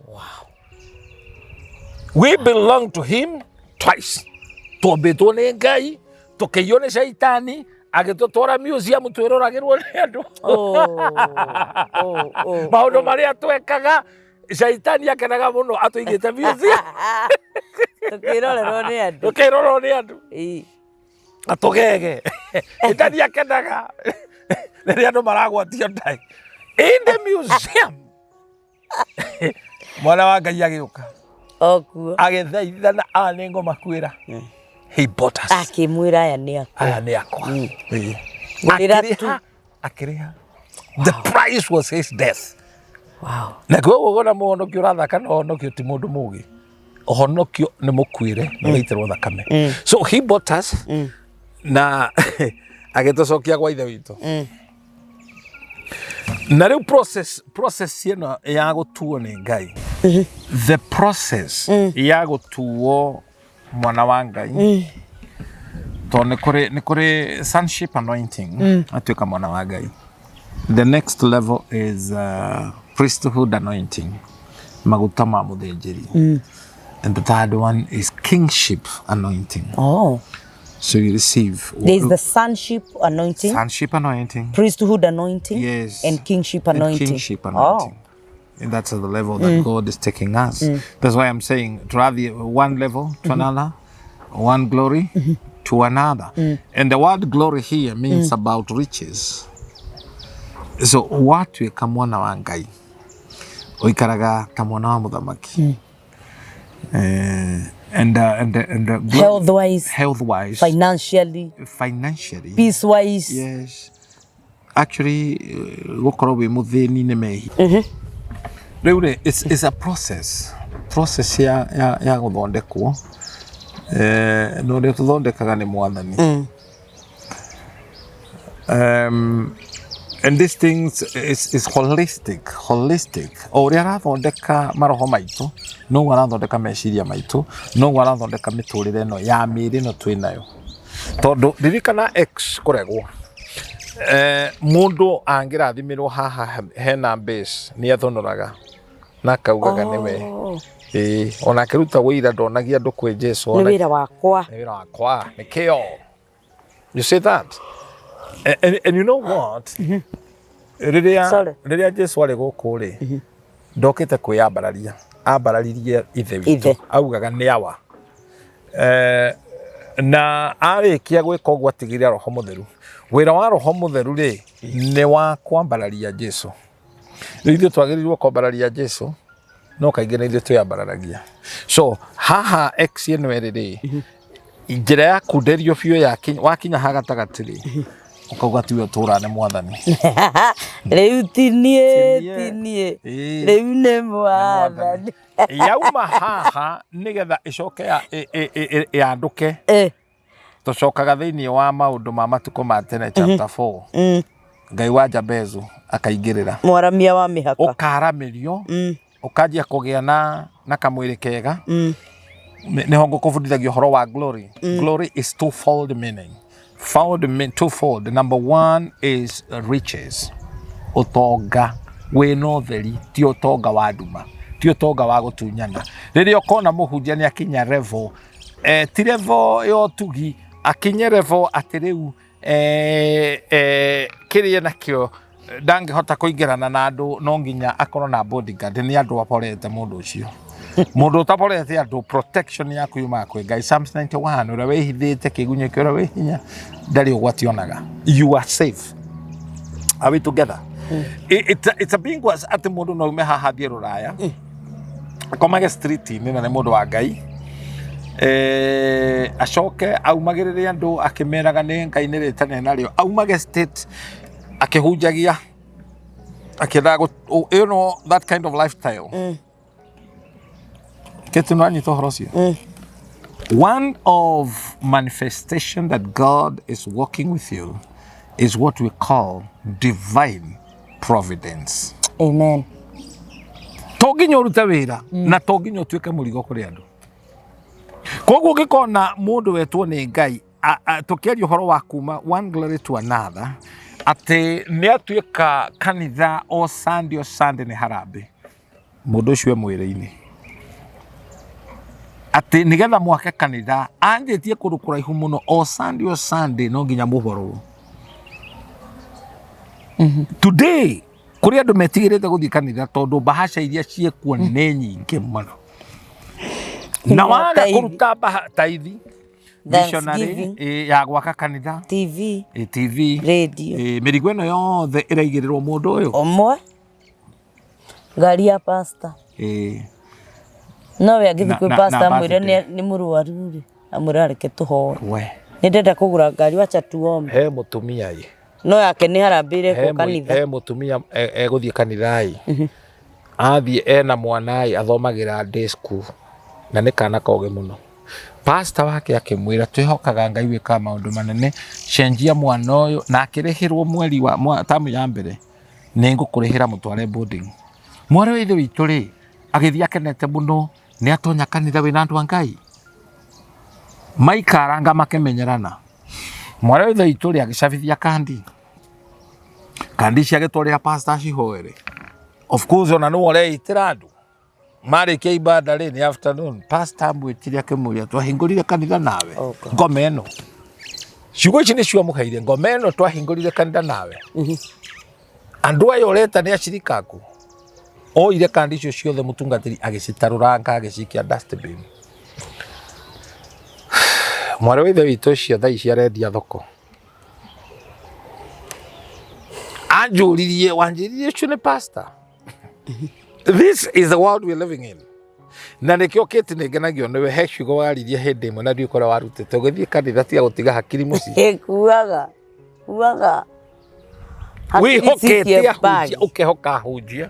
Wow. We belong to him twice. Twambĩtwo nĩ Ngai, tũkĩiywo nĩ Shaitani, agĩtũtwara museum twĩroragĩrwo nĩ andũ. Maũndũ marĩa twekaga, Shaitani akenaga mũno atũigĩte museum. Tũkĩrorerwo nĩ andũ. Tũkĩrorwo nĩ andũ. Atũgege. Shaitani akenaga rĩrĩa andũ maragwatio ndai. In the museum. Mwana wa Ngai agĩũka. Okuo. Agĩthaithana nĩ ngoma kwĩra. He bought us. Akĩmwĩra aya nĩ akwa. Aya nĩ akwa. Akĩrĩha. The price was his death. Wow. Na koguo na mũhonokio ũrathaka na ũhonokio ti mũndũ mũũgĩ. Ũhonokio nĩ mũkuĩre na gĩitĩrwo thakame. So he bought us na agĩtũcokia gwa ithe witũ. Na rĩu process ĩno ya gũtuo nĩ Ngai. The process ya gũtuo mwana wa Ngai. Tondũ nĩ kũrĩ sonship anointing atuĩka mwana wa Ngai. The next level is priesthood anointing. Maguta ma mũthĩnjĩri. And the third one is kingship anointing. Oh. So you receive. There's the sonship anointing. Sonship anointing. Priesthood anointing. Yes. And kingship anointing. And kingship anointing. Oh. And that's the level that God is taking us. That's why I'm saying to have one level to another, one glory to another. And the word glory here means about riches. So watu eka mwana wa Ngai oikaraga ta mwana wa muthamaki. And health-wise, financially, peace-wise. Yes. Actually, gukorwo wi muthini ni mehi. It's a process. process ya guthondekwo no ria tuthondekaga ni mwathani. And these things is holistic. O ria arathondeka maroho maitu no arathondeka meciria maitu, no arathondeka miturire no ya miri no twinayo. Tondu ririkana X kuregwo mundu angirathimirwo haha hena base ni athonoraga na kaugaga niwe ona kiruta wira ndonagia andu kwi Jesu ni wira wakwa ni kio. You say that and you know what riria Jesu ari guku ri ndokite kwiyambararia ambararirie ithe witu augaga ni awa na arikia gwika uguo atigirira roho mutheru. Wira wa roho mutheru ri ni wa kwambararia Jesu. Ithuĩ twagĩrĩirwo kwambararia Jesu no kaingĩ nĩ ithuĩ twĩambararagia. So haha X ĩno ĩrĩ njĩra ya kunderio biũ wakinya ha gatagatĩ rĩ ukauga tiwe ũtũra nĩ mwathani. Rĩu tinie rĩu nĩ mwathani. Yauma haha nĩgetha ĩcoke yanduke tucokaga thĩinĩ wa maũndũ ma matukũ ma tene chapter 4. Ngai wa Jabezu akaingĩrĩra mwaramia wa mĩhaka ukaramerio ukanjia kũgĩa na kamwĩrĩ kega. Nĩho ngũkũbundithagia ũhoro wa glory. Glory is twofold meaning. Twofold. Number one is riches. Utonga wĩna ũtheri ti utonga wa nduma, ti utonga wa gũtunyana. Rĩrĩa ũkona mũhunjia nĩ akinya level ti level yo tugi, akinye level atĩ rĩu kĩrĩa nakĩo ndangĩhota kũingĩrana na andũ no nginya akorwo na bodyguard. Nĩ andũ aporete mũndũ ũcio. Mũndũ utaporete andũ protection yaku yumaga kwĩ Ngai. Psalms 91 ũrĩa wĩhithĩte kĩgunyũ kĩu ũrĩa wĩ hinya ndarĩ ũgwati onaga. You are safe. Are we together? It's a being was atĩ mũndũ no ume haha thiĩ Rũraya akomage street-inĩ na nĩ mũndũ wa Ngai acoke aumagĩrĩre andũ akĩmeraga nĩ Ngai nĩrĩtane narĩo, aumage state akĩhunjagia akĩthaga you know that kind of lifestyle. Ketino anyita ũhoro ũcio. One of manifestation that God is working with you is what we call divine providence. Amen. Tonginya ũrute wĩra na tonginya ũtuĩke mũrigo kũrĩ andũ. Koguo ũngĩkona mũndũ wetwo nĩ Ngai tũkĩaria ũhoro wa kuma one glory to another atĩ nĩ atuĩka kanitha o Sunday nĩ harambĩ, mũndũ ũcio mwĩrĩ-inĩ atĩ nĩgetha mwake kanitha anjĩtie kũndũ kũraihu mũno o Sunday no nginya mũborwo. Today kuri andu metigirite guthii kanitha tondu bahasha iria ciekuo nĩ nyingĩ mũno na waga kuruta taithi missionary ya gwaka kanitha TV radio mĩrigo ĩno yothe ĩraigĩrĩrwo mũndũ ũyũ ũmwe ngari ya pastor no we agĩthi kwĩ pastor mwĩre nĩ mũrwaru rĩ amwĩra reke tũhoe nĩ ndenda kũgũra ngari wacha tuombe he mũtumia ye no yake nĩ harambĩre kwa kanitha he mũtumia egũthiĩ kanitha athiĩ ena mwana athomagĩra day school na nĩ kana koge mũno. Pastor wake akĩmwĩra twĩhokaga Ngai wĩka maũndũ manene, cenjia mwana ũyũ na akĩrĩhĩrwo mweri wa tamu ya mbere nĩ ngũkũrĩhĩra mũtware boarding. Mwarĩ wa ithe witũ rĩ agĩthiĩ akenete mũno nĩ atonya kanitha wĩna andũ a Ngai maikaranga makĩmenyerana. Mwarĩ wa ithe witũ rĩ agĩcabithia kandi ciagĩtwarĩra pastor cihoere. Of course ona nĩ ũreitĩra andũ marĩkia ibada rĩ nĩ afternoon pastor amwĩtire akĩmũria twahingũrire kanitha nawe ngome ĩno. Ciugo ici nĩ ciamũheire ngome ĩno twahingũrire kanitha nawe. Andũ aya ũreta nĩ acirika aku oire kandi icio ciothe mũtungatĩri agĩcitarũranga agĩcikia dustbin. Mwarĩ wa ithe witũ ũcio thaa ici arendia thoko. Anjũririe wanjĩririe ũcio nĩ pastor. This is the world we're living in. Na nĩkĩo kĩti nĩngenagio nĩwe he ciugo waririe hĩndĩ ĩmwe na ndiũkora warutĩte ũgĩthiĩ kanitha tiga gũtiga hakiri mũciĩ. Kuaga wĩhokete ahunjia ũkehoka ahunjia.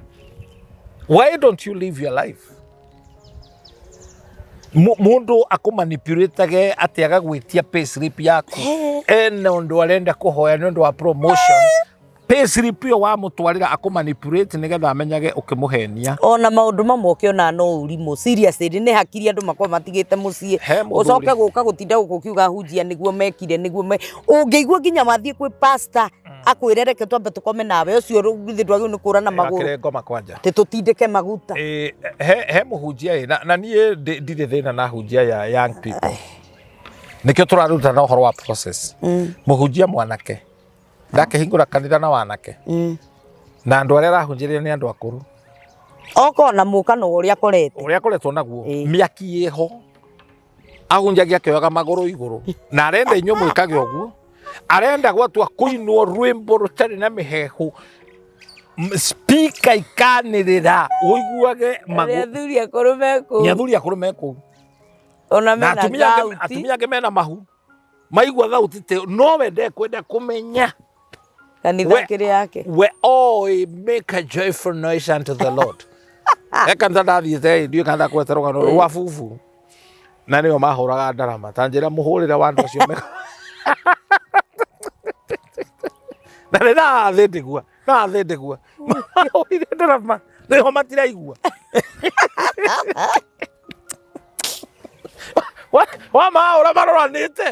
Why don't you live your life? mundu akumanipulatage ati agagwitia payslip yaku ena undu arenda kuhoya ni undu wa promotion payslip yo wa mutwarira akumanipulate nigetha amenyage ukimuhenia ona maundu mamwe ukiona no urimo seriously ni hakiri andu makwa matigite mucii ucoke guka gutinda gukiuga hunjia niguo mekire niguo ungeigua nginya mathie kwi pastor akwire reke twambe tukome nawe ucio rugithi ndwagi ni kurana maguru ngoma kwanja te tutindike maguta he muhunjia na nie ndire thina na hunjia ya young people nikio turaruta na uhoro wa process muhunjia mwanake ndakehingura kanitha na wanake na andu aria arahunjiria ni andu akuru oko na muka no uria koretwo naguo miaki yeho ahunjagia kioga maguru iguru na arenda inyo mwikage uguo arenda gwatua kuinwo rwimbo rutari na mihehu speaker ikanirira uiguage nyathuri akuru meku ona mena atumia ake mena mahu maigua thauti te no wende kwenda kumenya kanitha kiri yake we all make a joyful noise unto the Lord ekanta ndathite ndio kanda kweterwa no wa fufu na nio mahuraga ndarama tanjira muhurire wa andu acio na ndigua mahurire ndarama ndio matiraigua wa mahura maroranite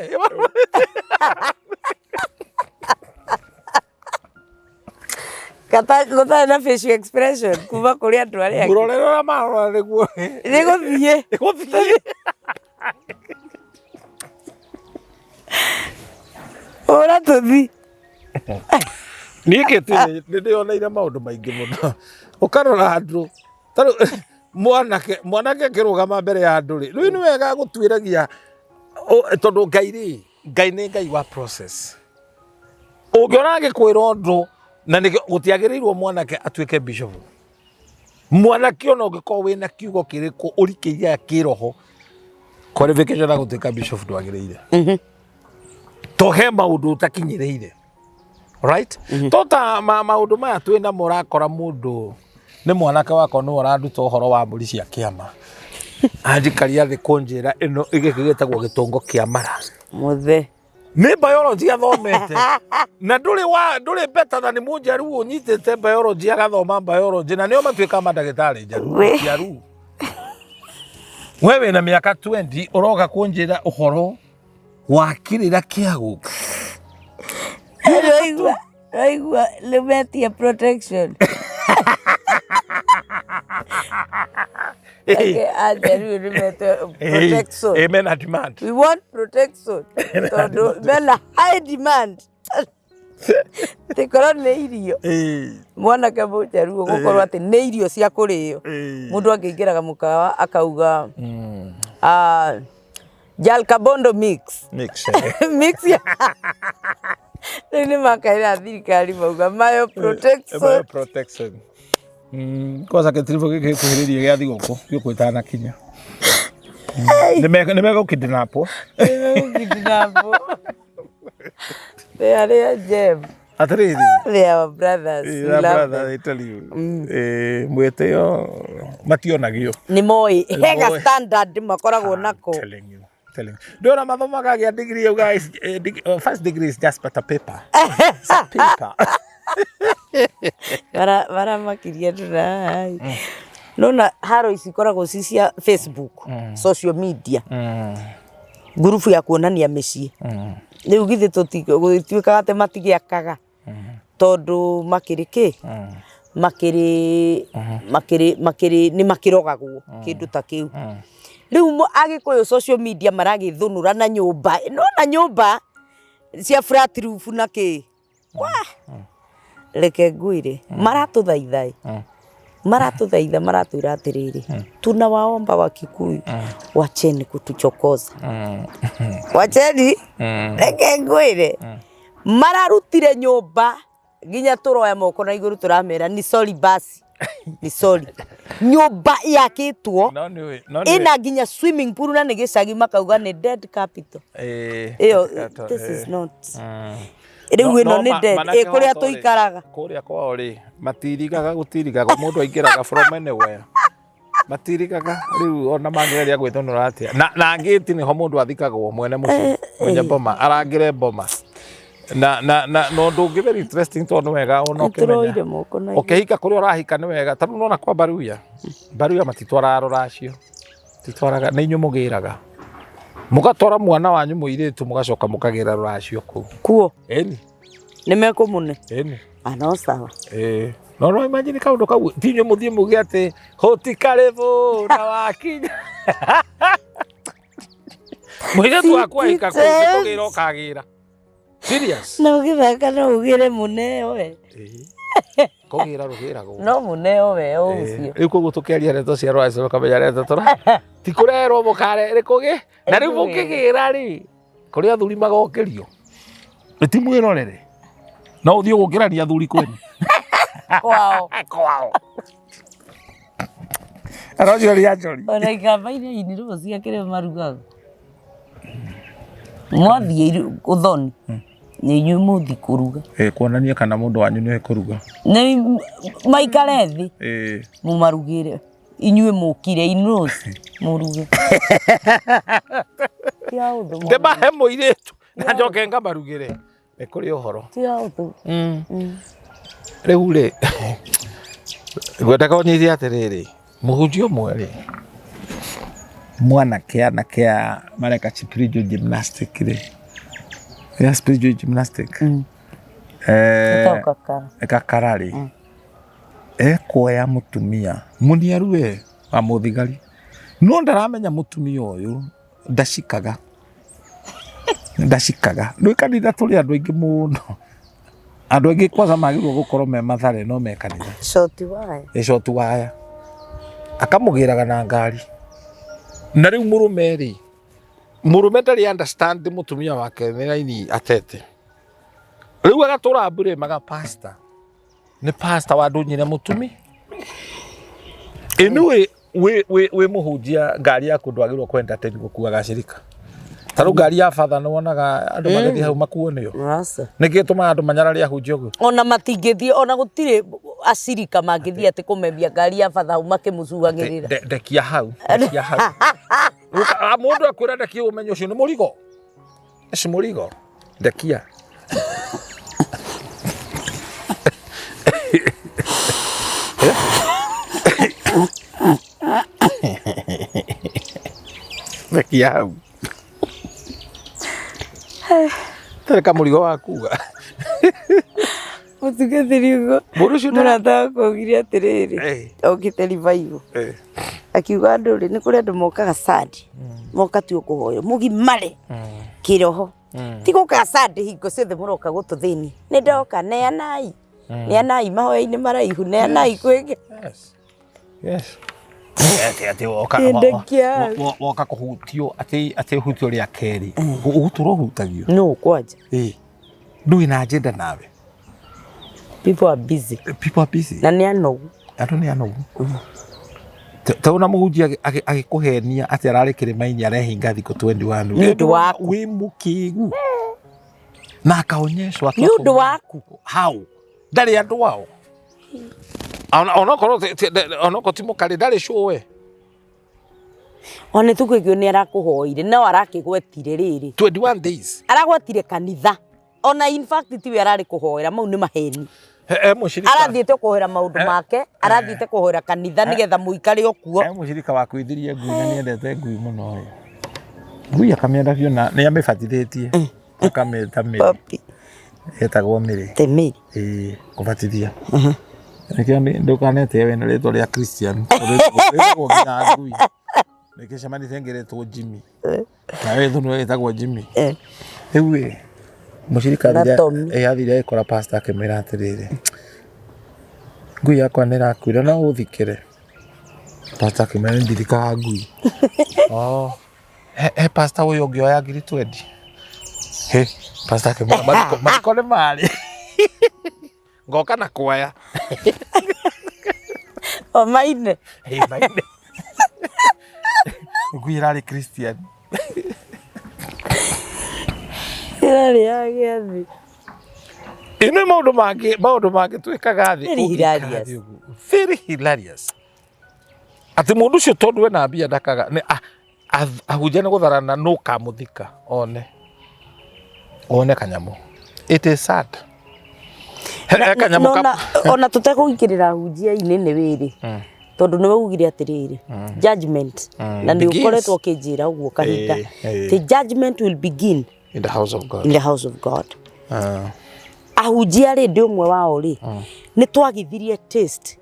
Kata na facial expression kuma kuri andu aria murorera marora niguo niguthie ora tuthi nikete ndionaire maundu maingi muno ukarora andu taru mwanake kirugama mbere ya andu ri ni wega gutwiragia tondu ngai ni ngai wa process ungiona gikwira undu na ni gutiagirirwo mwanake atuike bishop mwanake ono ngiko wina kiugo kiriko urikiria kiroho qualification ya gutuika bishop ndwagiriire tohe maundu utakinyireire right tota maundu maya twina murakora mundu ni mwanake wako no uranduta uhoro wa mburi cia kiama anjikaria thi kunjira ino igikigitagwo gitongo kia mara muthe ni biology athomete na nduri better than munjaru unyitete biology agathoma biology na nio matuika madagitari njaru wewe na miaka 20 uroga kunjira uhoro wa kirira kiagu aigua lemetia protection okay, protection. Amen. A demand. We want protection. Bella high demand. Tekora ne irio. Mwana kabucha ruo gukorwa ati ne irio cia kurio. Mundu angingiraga mukawa akauga jal kabondo mix. Mix ya. Ni makaira thirikari mauga mayo protection. Mayo protection. Kosa ke trivo ke kuhiriria gya thigoko gikuitana kinya nimega ukidinapo they are gem atriri they are brothers I tell you mwete yo mationagio ni moi hega standard makoragwo nako telling you ndona mathomaga gya degree you guys first degree is just but a paper it's a paper Vara makiria turai nona haro isikoragwo cia Facebook social media gurubu ya kuonania micii riu githi tutituikaga ate matigiakaga tondu makiriki makiri ni makirogagwo kindu ta kiu riu agikuyu social media maragithunura na nyumba nona nyumba cia flat roof na ki reke nguire maratuthaithai maratwira atiriri tunawaomba Wakikuyu wacheni kutuchokoza wacheni reke nguire mararutire nyumba nginya turoya moko na iguru turamera ni sorry basi ni sorry nyumba yakitwo ina nginya swimming pool na nigicagi makauga ni dead capital this is not riu ino ni dead kuria tuikaraga kuria kwao ri matirigaga gutirigaga mundu aingiraga from anywhere matirikaga riu ona mangeria gwitonora atia na ngiti ni ho mundu athikagwo mwene muci mwenye boma arangire boma na no ndungi very interesting tondu wega ona ukimenya ukihika kuri urahika ni wega tondu nona kwa baruya matitwara ruracio titwaraga ni inyu mugiraga mugatora mwana wanyu muiritu mugacoka mukagira ruracio kuo eni ni mekumune eni no sawa no imagine kaundu kau tinyo muthie mugi ati hotikarevo na wakinya muiritu wakwa hika kugira ukagira serious no githaka no ugire muneo we kugira rugira go no muneo we ucio riu koguo tukiaria reto cia rwacio kamenya reto tora tikurerwo mukare rikugi na riu mukigira ri kuri athuri magokerio itimwirorere no uthio gukirania athuri kwenu kwao arojo ria njori ona ikamba-inĩ inĩ rũcia kĩrĩa marugaga mwathie uthoni nĩ inyuĩ mũthi kũruga kuonania kana mũndũ wanyu nĩ kũruga nĩ maikare thĩ mũmarugĩre inyuĩ mũkire inyuĩ mũruge ndemahe mũirĩtu na njoke ngamarugĩre nĩ kũrĩ ũhoro rĩu rĩ ngwendaga ũnyithie atĩrĩrĩ mũhunjia ũmwe rĩ mwanake mareka spiritual gymnastic rĩ spiritual gymnastic gakara rĩ ekuoya mũtumia mũniaru we wa mũthigari no ndaramenya mũtumia ũyũ ndacikaga rĩu kanitha tũrĩ andũ aingĩ mũno andũ aingĩ kwanza magĩrĩirwo gũkorwo me mathare no me kanitha short wire akamũgĩraga na ngari na rĩu mũrũme ndarĩ understand mũtumia wake nĩ raini atete rĩu agatũra mbure maga pastor nĩ pastor wa ndũnyire mũtumi ĩnĩ wĩ mũhunjia ngari yaku ndwagĩrĩirwo kwenda teni gũkuaga cirika tarũ ngari ya father nĩ wonaga andũ magĩthiĩ hau makuo nĩyo nĩkĩ tũmaga andũ manyarare ahunjia ũguo ona matingĩthiĩ ona gũtirĩ acirika mangĩthiĩ atĩ kũmembia ngari ya father hau makĩmũcuagĩrĩra ndekia hau mũndũ akwĩra ndekia ũmenye ũcio nĩ mũrigo ndekia ndekia hau tareka mũrigo wakuga mũtungatĩri ũguo mũrata wakwa augire atĩrĩrĩ okĩte revival akiuga ndũrĩ nĩ kũrĩ andũ mokaga Sunday moka tu kũhoyo mũgimare kĩroho ti gũkaga Sunday hingo ciothe mũroka gũtũthĩni nĩ ndoka neanai mahoya-inĩ maraihu neanai kwĩngĩ ati woka kuhutio ati hutio ria keri uguturwo hutagio no kwanja ndui na agenda nawe people are busy na nĩ anogu andũ nĩ anogu tauna mũhunjia agĩkũhenia ati ararĩ kĩrĩma-inĩ arehinga thikũ 21 nĩ ũndũ waku wĩ mũkĩgu na akaonyeshwo nĩ ũndũ waku hau ndarĩ andũ wao onokorwo ti mũkari ndarĩ showe ona tukĩgio nĩ arakũhoire no arakĩgwetire rĩrĩ 21 days aragwetire kanitha ona in fact tiwe ararĩ kũhoera mau nĩ maheni mũcirika arathiĩte kũhoera maũndũ make arathiĩte kũhoera kanitha nĩgetha mũikare okuo mũcirika wa kwĩthiria ngui na nĩendete ngui mũno ngui akamĩenda biũ na nĩ amĩbatithĩtie akamĩta Mĩri etagwo Mĩri kũbatithia ndukanete we na rĩtwa rĩa Christian rĩtagwo nginya ngui nĩkĩcemanĩtie ngĩretwo Jimmy na we thũnũ wetagwo Jimmy rĩu mũcirika athire ekora pastor akĩmwĩra atĩrĩrĩ ngui yakwa nĩ ĩrakuire no ũthikĩre pastor akĩmwĩra ndirikaga ngui he pastor ũyũ ũngĩoya ngiri 20 pastor akĩmwĩra mariko nĩ marĩ ngoka na kuoya maine ngui ĩrarĩ Christian ĩrarĩ ya gĩathĩ ĩno maũndũ mangĩ twĩkaga thĩ very hilarious very hilarious ati mundu ucio tondu we na mbia ndakaga ni ahunjia ni gutharana no kamuthika one kanyamu. It is sad. Ona tutekugikirira hunjia inene wiri tondu niwe ugire atiriri judgment na ni ukoretwo kinjira uguo kahinda. The judgment will begin in the house of God. In the house of God. Ahunjia ri ndi umwe wao ri ni twagithirie taste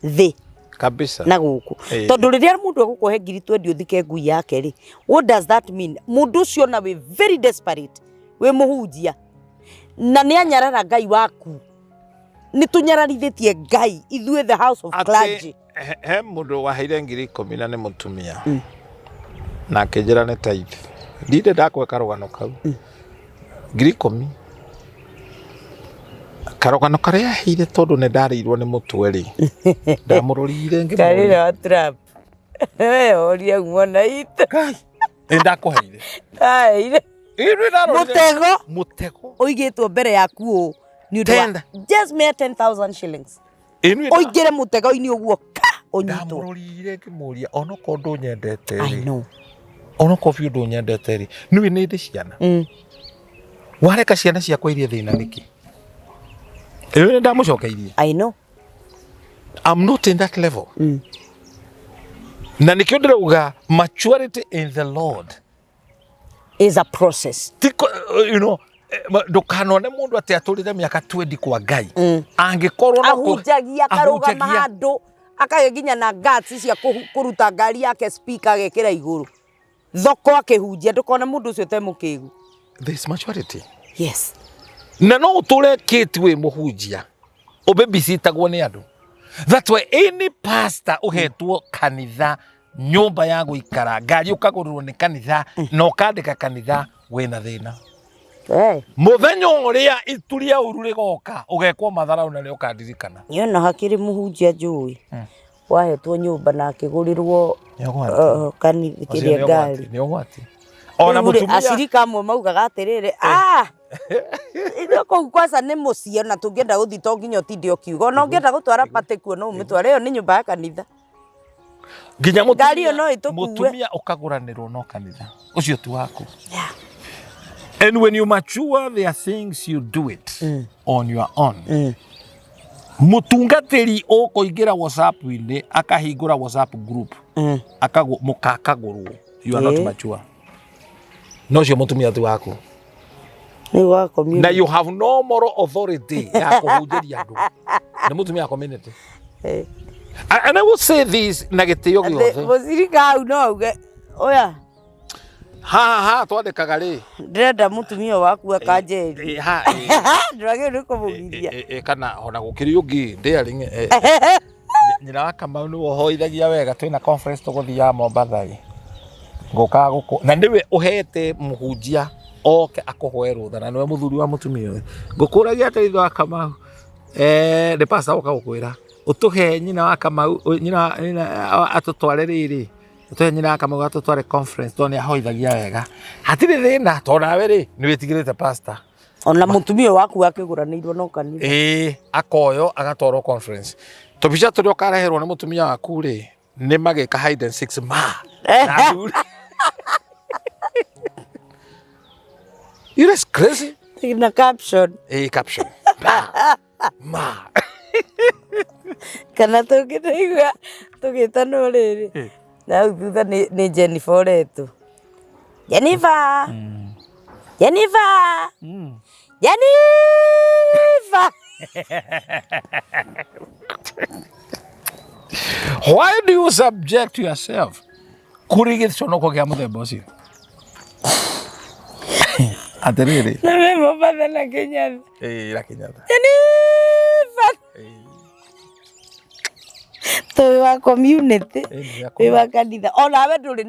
the kabisa na guku tondu riria mundu egukuhe 20 uthike ngui yake ri, what does that mean? Mundu ucio na we very desperate we muhunjia na ni anyarara Ngai waku, ni tunyararithitie Ngai ithuĩ the house of clergy. He mundu waheire 10,000 na ni mutumia na akinjira ni tithe ndinde ndakwe karugano kau 10,000 karugano karia heire tondu ni ndareirwo ni mutwe ri ndamurorire karira trap we oria ngona ito Ngai ndakuheire mutego oigitwo mbere yaku o ni undu just mere 10,000 shillings oigire mutego-ini uguo onyitwo ndamurorire ngimuria ono ko ndunyendete ri I know ono ko biu ndunyendete ri niwe ni ndi ciana wareka ciana ciakwa irie thina niki ewe ndamucokeirie. I know I'm not in that level. Na nikio ndirauga maturity in the Lord is a process. Tiko, you know, ndukanone mundu ati aturire miaka 20 kwa Ngai angikorwo ahunjagia karuga mahandu akaginya na guts cia kuruta ngari yake speaker agekira iguru thoko akihunjia ndukona mundu ucio temukigu. There is maturity. Yes. Na no utule kitu we muhunjia ubebisitagwo ni andu. That's why any pastor uhetwo kanitha nyumba ya guikara ngari ukagurirwo ni kanitha no kandika kanitha wina thina. Muthenya uria ituria ururi goka ugekwo mathara una ni ukandirikana. Yona hakiri muhunjia njui wahetwo nyumba na akigurirwo kanitha ngari ni ogwati. Ona mutumia acirika amwe maugaga atiriri ithio kou kwanza ni mucie na tungienda guthi to nginya utinde ukiuga no ngienda gutwara pate kuo no umitware iyo ni nyumba ya kanitha nginya mutumia ukaguranirwo no kanitha ucio tu waku. And when you mature, there are things you do it on your own. Mutungatiri ukuingira WhatsApp-ini akahingura WhatsApp group mukakagurwo. You are not mature. No cio mutumia tu waku. Now you have no moral authority ya kuhunjiria andu. Ni mutumia community. And I will say this na gitio giothe. Muzirika au no uge oya twandikaga ri ndenda mutumia waku akanjeri ndwage uri kumugiria kana ona gukiri ungi daring nyina wa Kamau ni wohoithagia wega twina conference tuguthia Mombasa ngoka guko na ndiwe uhete muhunjia oke akuhoe rutha na niwe muthuri wa mutumia uyu ngukuragia teitho wa Kamau de pastor oka gukwira utuhe nyina wa Kamau nyina atutware riri utuhe nyina wa Kamau atutware conference toni ahoithagia wega hatire thina to nawe ri ni witigirite pastor ona mutumia waku akiguranirwo no kanitha akoyo agatwaro conference tobica turi okareherwo ni mutumia waku ri ni magika hide and seek You is crazy. In a caption. Caption. Ma. Kana tugita no riri. Na thutha ni Jennifer retu. Jennifer. Jennifer. Jennifer. Why do you subject yourself? Kurigitwo no kugia muthemba ucio. Aterere. Na memo bada la Kenya. La Kenya. To wa community. We wa kanitha. Ona we nduri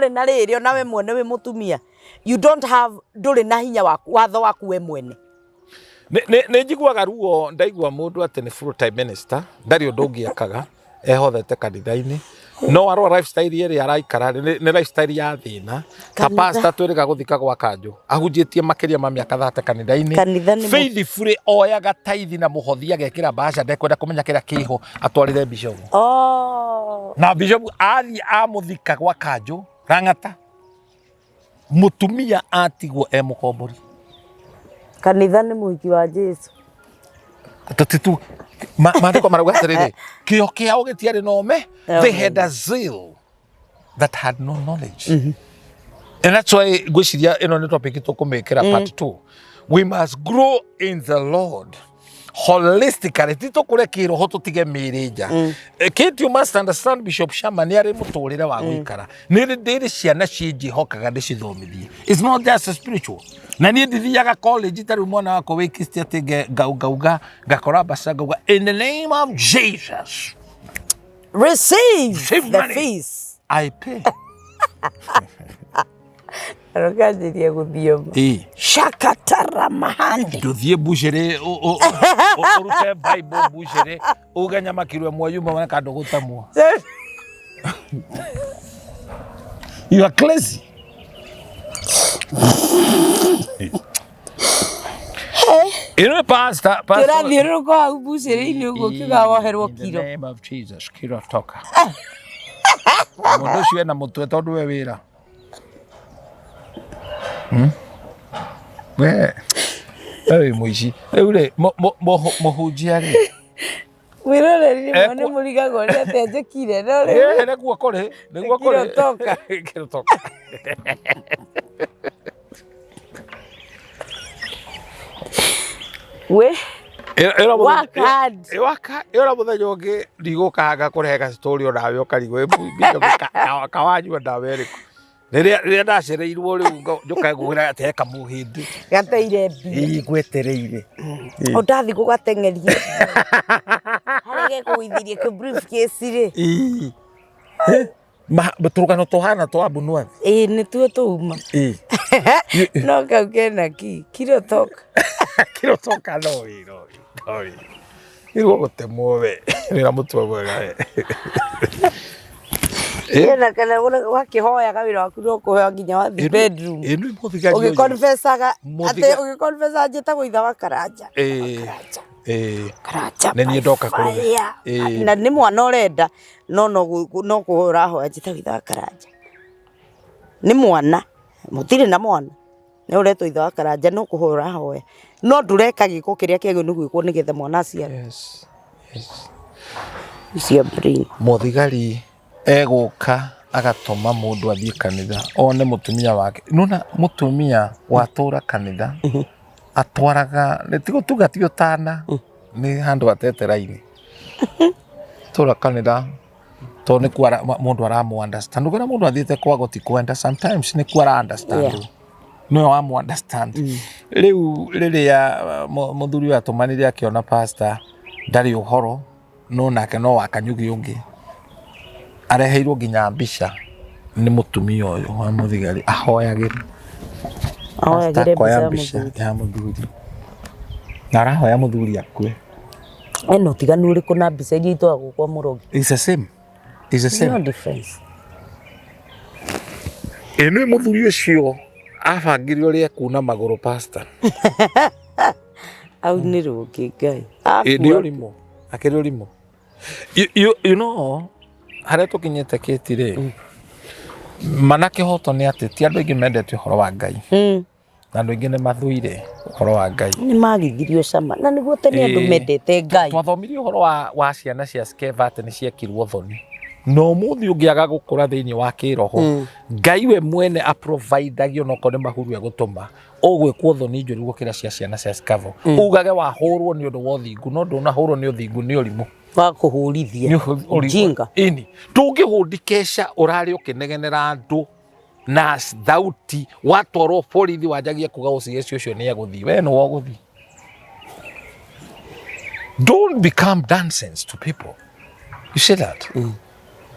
na riri ona we mwene we mutumia. You don't have nduri na hinya waku watho waku we mwene. Ne njiguaga ruo ndaigua mundu ati ni full time minister ndari undu ungiakaga ehothete kanitha-ini no aro lifestyle iri araikara ni lifestyle ya thina ta pastor twirika guthika gwa kanjo ahunjitie makiria ma miaka 30 kanitha-ini faithfully oya gataithi na muhothia gekira basha ndekwenda kumenya kira kiho atwarire bishop na bishop athi amuthika gwa kanjo rangata mutumia atigwo mukombori kanitha ni muhiki wa Jesu tatitu maandiko marauga atiriri kio kiao gitiari nome they had a zeal that had no knowledge and that's why gwiciria ino ni topic tukumikira part 2 we must grow in the Lord holistically tito kure kiroho tutige mirija kit you must understand Bishop Shammah ni ari muturire wa guikara ni ndiri ciana cijihokaga ndicithomithie it's not just spiritual na ni ndithiaga college tari mwana wako wikistia tige gauga gakora basanga in the name of Jesus receive the fees I pay Rogajiria guthioma shakatara mahandi duthie buchere urute Bible buchere uganya makirwe moyuma wana kando gutamwa you are crazy ino pastor kira thiru ko buchere ini ugo kigawoherwo kiro in the name of Jesus kiro toka mundu cio na mutwe tondu we wira we muici riu muhunjia ri wiroreri mone murigago ri atenjekire no ri neguo kore kiro toka we Ora muthenya ungi ndigukanga kurega story onawe ukarigo kawanyu ndawe riku riria ndacereirwo riu njuka ngwira ateka muhindi gateire mbi gwetereire ndathi gugatengerie harege kuithirie ke briefcase ri turugano tuhana twa bunwa ni tuo tuuma no kaukena kiro toka no iro gutemwo we rira mutwe mwega yena kana wakihoya kawira waku no kuhoya nginya wa bedroom ugikonfessaga ate ugikonfessa njita guitha wa karanja karanja neni ndoka kuri na ni mwana urenda no kuhura hoya njita guitha wa karanja ni mwana mutire na mwana ni uretwo itha wa karanja no kuhura hoya no ndureka giko kiria kiego ni gwikwo ni getha mwana aciara icio brain muthigari eguka agatoma mundu athie kanitha one mutumia wake nona mutumia watura kanitha atwaraga netigo tugatio tana ni handu atete raini tura kanitha to ni kwara mundu aramu understand ugera mundu athiete kwa goti kwenda sometimes ni kwara understand no amu understand riria muthuri atumanire akiona pastor ndari uhoro no nake no wakanyugi ungi areheirwo nginya mbica ni mutumia uyu wa muthigari ahoyagire mbica ya muthuri na arahoya muthuri akue eno tiganu uriku na mbica iria itwagwo kwa murogi it's the same no difference eno muthuri ucio abangire uria kuna maguru pastor au ni ruki ngai ni urimo akiri urimo you know haria tukinyete kitire manake hoto ni ati ti andu ingi mendete uhoro wa ngai na andu ingi ni mathuire uhoro wa ngai ni magithirio cama na niguo tene andu mendete ngai twathomirie uhoro wa ciana cia skeva ati ni ciekirwo thoni no muthi ungiaga gukura thiini wa kiroho ngai we mwene aprovidagio no kone mahuru ya gutuma ogwekwo thoni njuri gukira cia ciana cia skeva ugage wahurwo ni undu wa uthingu no ndona hurwo ni uthingu ni urimu wa kuhurithia jinga ini tungihundikesha urari ukinegenera andu na thauti watoro borithi wanjagia kuga ucieci ucio ni aguthi we no waguthi don't become nonsense to people you see that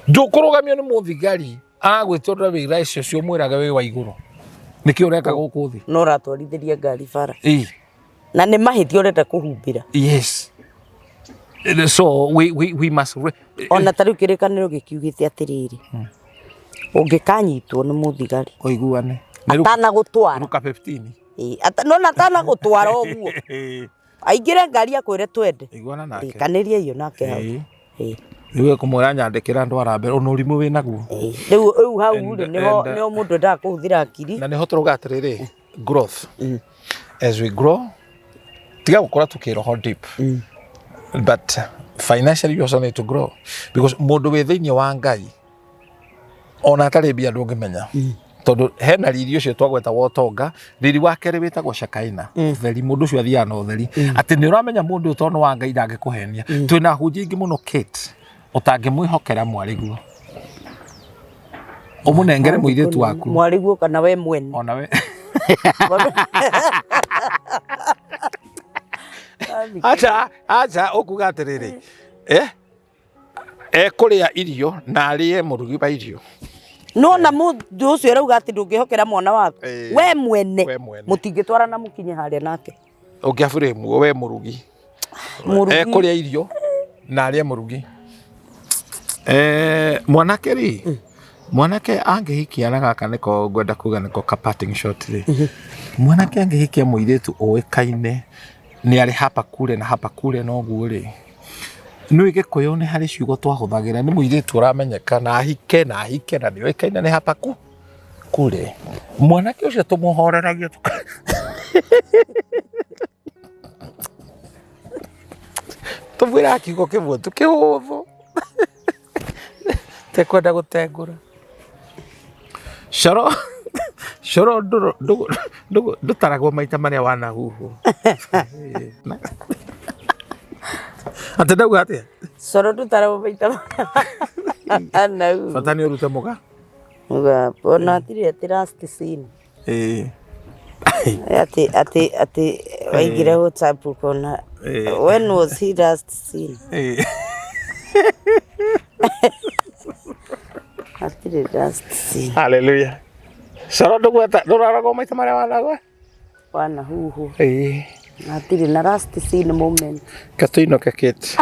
ndukurugamio ni muthigari agwitora wira icio cio mwiraga we wa iguru niki ureka guku thi no ratwarithiria ngari bara na ni mahiti urenda kuhumbira yes So we must ona tariu kirikaniro gikiugite atiriri ungikanyitwo ni muthigari oiguane atana gutwara ruka 15 no atana gutwara oguo aingire ngari akwire twende iguana nake kanirie iyo nake hau niwe kumwira nyandikira ndwara mbere ona urimu winaguo riu hau ri niho mundu nda kuhuthira akiri na niho turuga atiriri growth as we grow tiga gukora tukiroho deep but financially you also need to grow because mundu wi thiini wa Ngai ona atari bia ndungimenya tondu hena riri ucio twagweta wotonga riri wake ri witagwo Shakaina theri mundu ucio athia no theri ati ni uramenya mundu utono wa Ngai ndangikuhenia twina hunji ingi muno Kate utangimwihokera mwariguo umunengere muiritu waku mwariguo kana we mwene ona we acha ukuga atiriri kuria irio na arie murugi ba irio no na mundu ucio rauga ati ndungihokera mwana waku we mwene mutingitwarana mukinye haria nake ungiafure muo we murugi kuria irio na arie murugi mwanake angihikia na gaka niko ngwenda kuga niko parting shot ri mwanake angihikia muiritu oekaine ni ari hapa kule na hapa kule no guo ri no igikuyu ni hari ciugo twahuthagira ni muiritu uramenyeka na ahike na ni oekaine ni hapa kule mwanake ucio tumuhoreragia tuvira kigo kivu tukihuthu tekwenda gutengura Shoro ndutaragwo maita maria wana huhu ate ndauga atia Shoro ndutaragwo maita ana huhu fatani urute muga bona atire last scene ati waigire WhatsApp kona when was he last seen atire last scene hallelujah Shoro nduraragwo maita maria wana huhu atire na last scene moment katuinoke Kate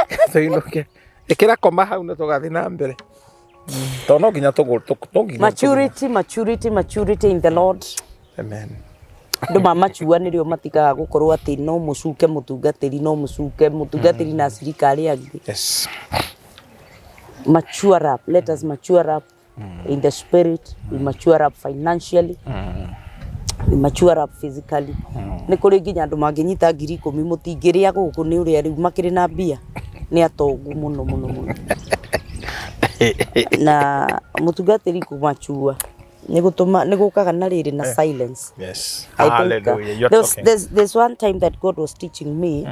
katuinoke ikira koma hau no tugathi na mbere tono ginya maturity in the Lord amen ndu mamachua nirio matigaga gukorwo ati no mucuke mutungatiri na sirikari yangi yes mature up let us mature up in the spirit we mature up financially we mature up physically ni kuri ginya andu manginyita 10,000 mutingiria guku ni uria riu makiri na mbia ni atongu muno na mutungatiri kumachua nigukaga na riri na silence yes hallelujah there's one time that God was teaching me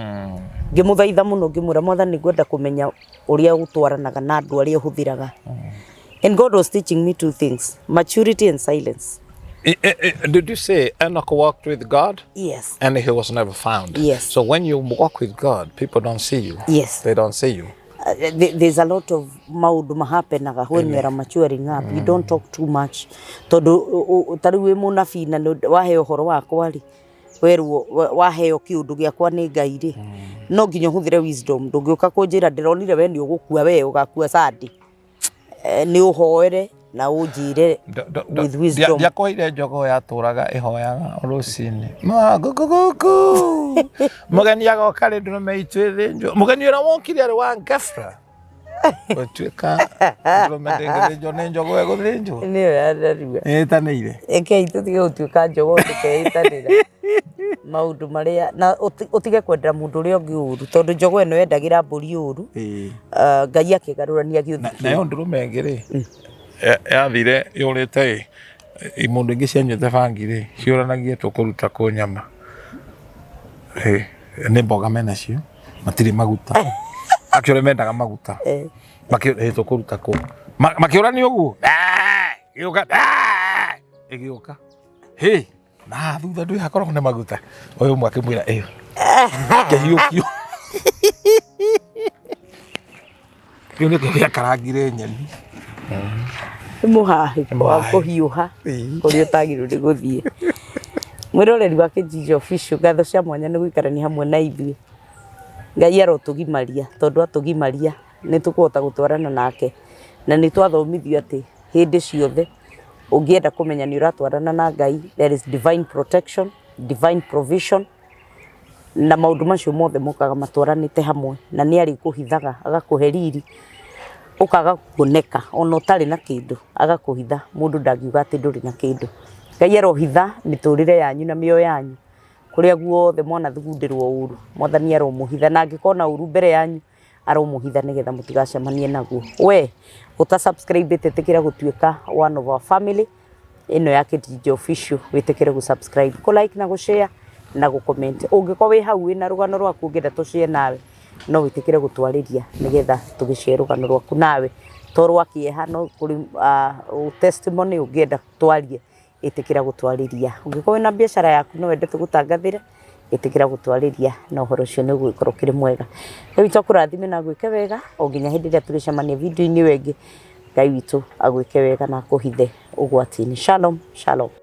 ngimuthaitha muno ngimura mwathani ngwenda kumenya uria gutwaranaga na andu aria huthiraga and God was teaching me two things maturity and silence. Did you say Enoch walked with God? Yes. And he was never found? Yes. So when you walk with God, people don't see you? Yes. They don't see you? There's a lot of maundu mahapenaga when you are maturing up. You don't talk too much. Tondu tariu wi munabii na waheo horo wakwa ri weru waheo kiundu giakwa ni Ngai ri no nginya huthire wisdom ndungiuka kunjira ndironire we ni ugukua we ugakua sadi ni uhoere na unjire with wisdom ndiakoire njogo yaturaga ihoyaga rucini gugu mugeni agoka ri ndume itwe thinjo mugeni ura wokire ari wa ngafra otuika ndume ndengerejo ni njogo ego thinjo ni yarariwa etanire eke itutige utuika njogo tukeitanira maundu maria na utige kwendera mundu uria ungi uru tondu njogo eno yendagira mburi uru Ngai akigarurania giuthi na yo ndume ngiri yathire yurite imundu ingi cianyuite bangi ri ciuranagie tukuruta ku nyama ni mboga mena cio matiri maguta actually mendaga maguta tukuruta ku makiurania uguo igiuka na thutha ndui hakoragwo na maguta uyu mwake mwira iyo kehiukio kiu ni kia karangire nyeni muhahi kwa kuhiuha kuria tagiru ndi guthie mwiroreri wa CATEJIJO official gatho cia mwanya ni guikarania hamwe na ithuĩ Ngai arotugimaria tondu atugimaria nitukuhota gutwarana nake na nitwathomithio ati hindi ciothe ungienda kumenya ni uratwarana na Ngai, there is divine protection, divine provision, na maundu macio mothe mokaga matwaranite hamwe na ni ari kuhithaga agakuhe riri ukaga kuoneka ona utari na kindu agakuhitha mundu ndangiuga ati nduri na kindu. Ngai arohitha miturire yanyu na mioyo yanyu kuria guothe mwana thugundirwo uru mwathani aromuhitha na angikona uru mbere yanyu aromuhitha nigetha mutigacemanie naguo. We uta subscribe tetekira gutuika one of our family ino ya CATEJIJO official, witekere gu subscribe, ku like na gu share na gu comment. Ungikwa wi hau wina rugano rwaku ungenda tushare nawe no witekere gutwariria nigetha tugishare rugano rwaku nawe to rwakieha no kuri testimony ungenda twarie itekira gutwariria. Ungikwa wina biashara yaku no wende tugutangathire itikira gutwariria na uhoro cio ni gwikoro kiri mwega. Ngai witu akurathime na gwike wega o nginya hindi ria turicemania video-ini wengi. Ngai witu agwike wega na akuhithe ugwati-ini. Shalom, shalom.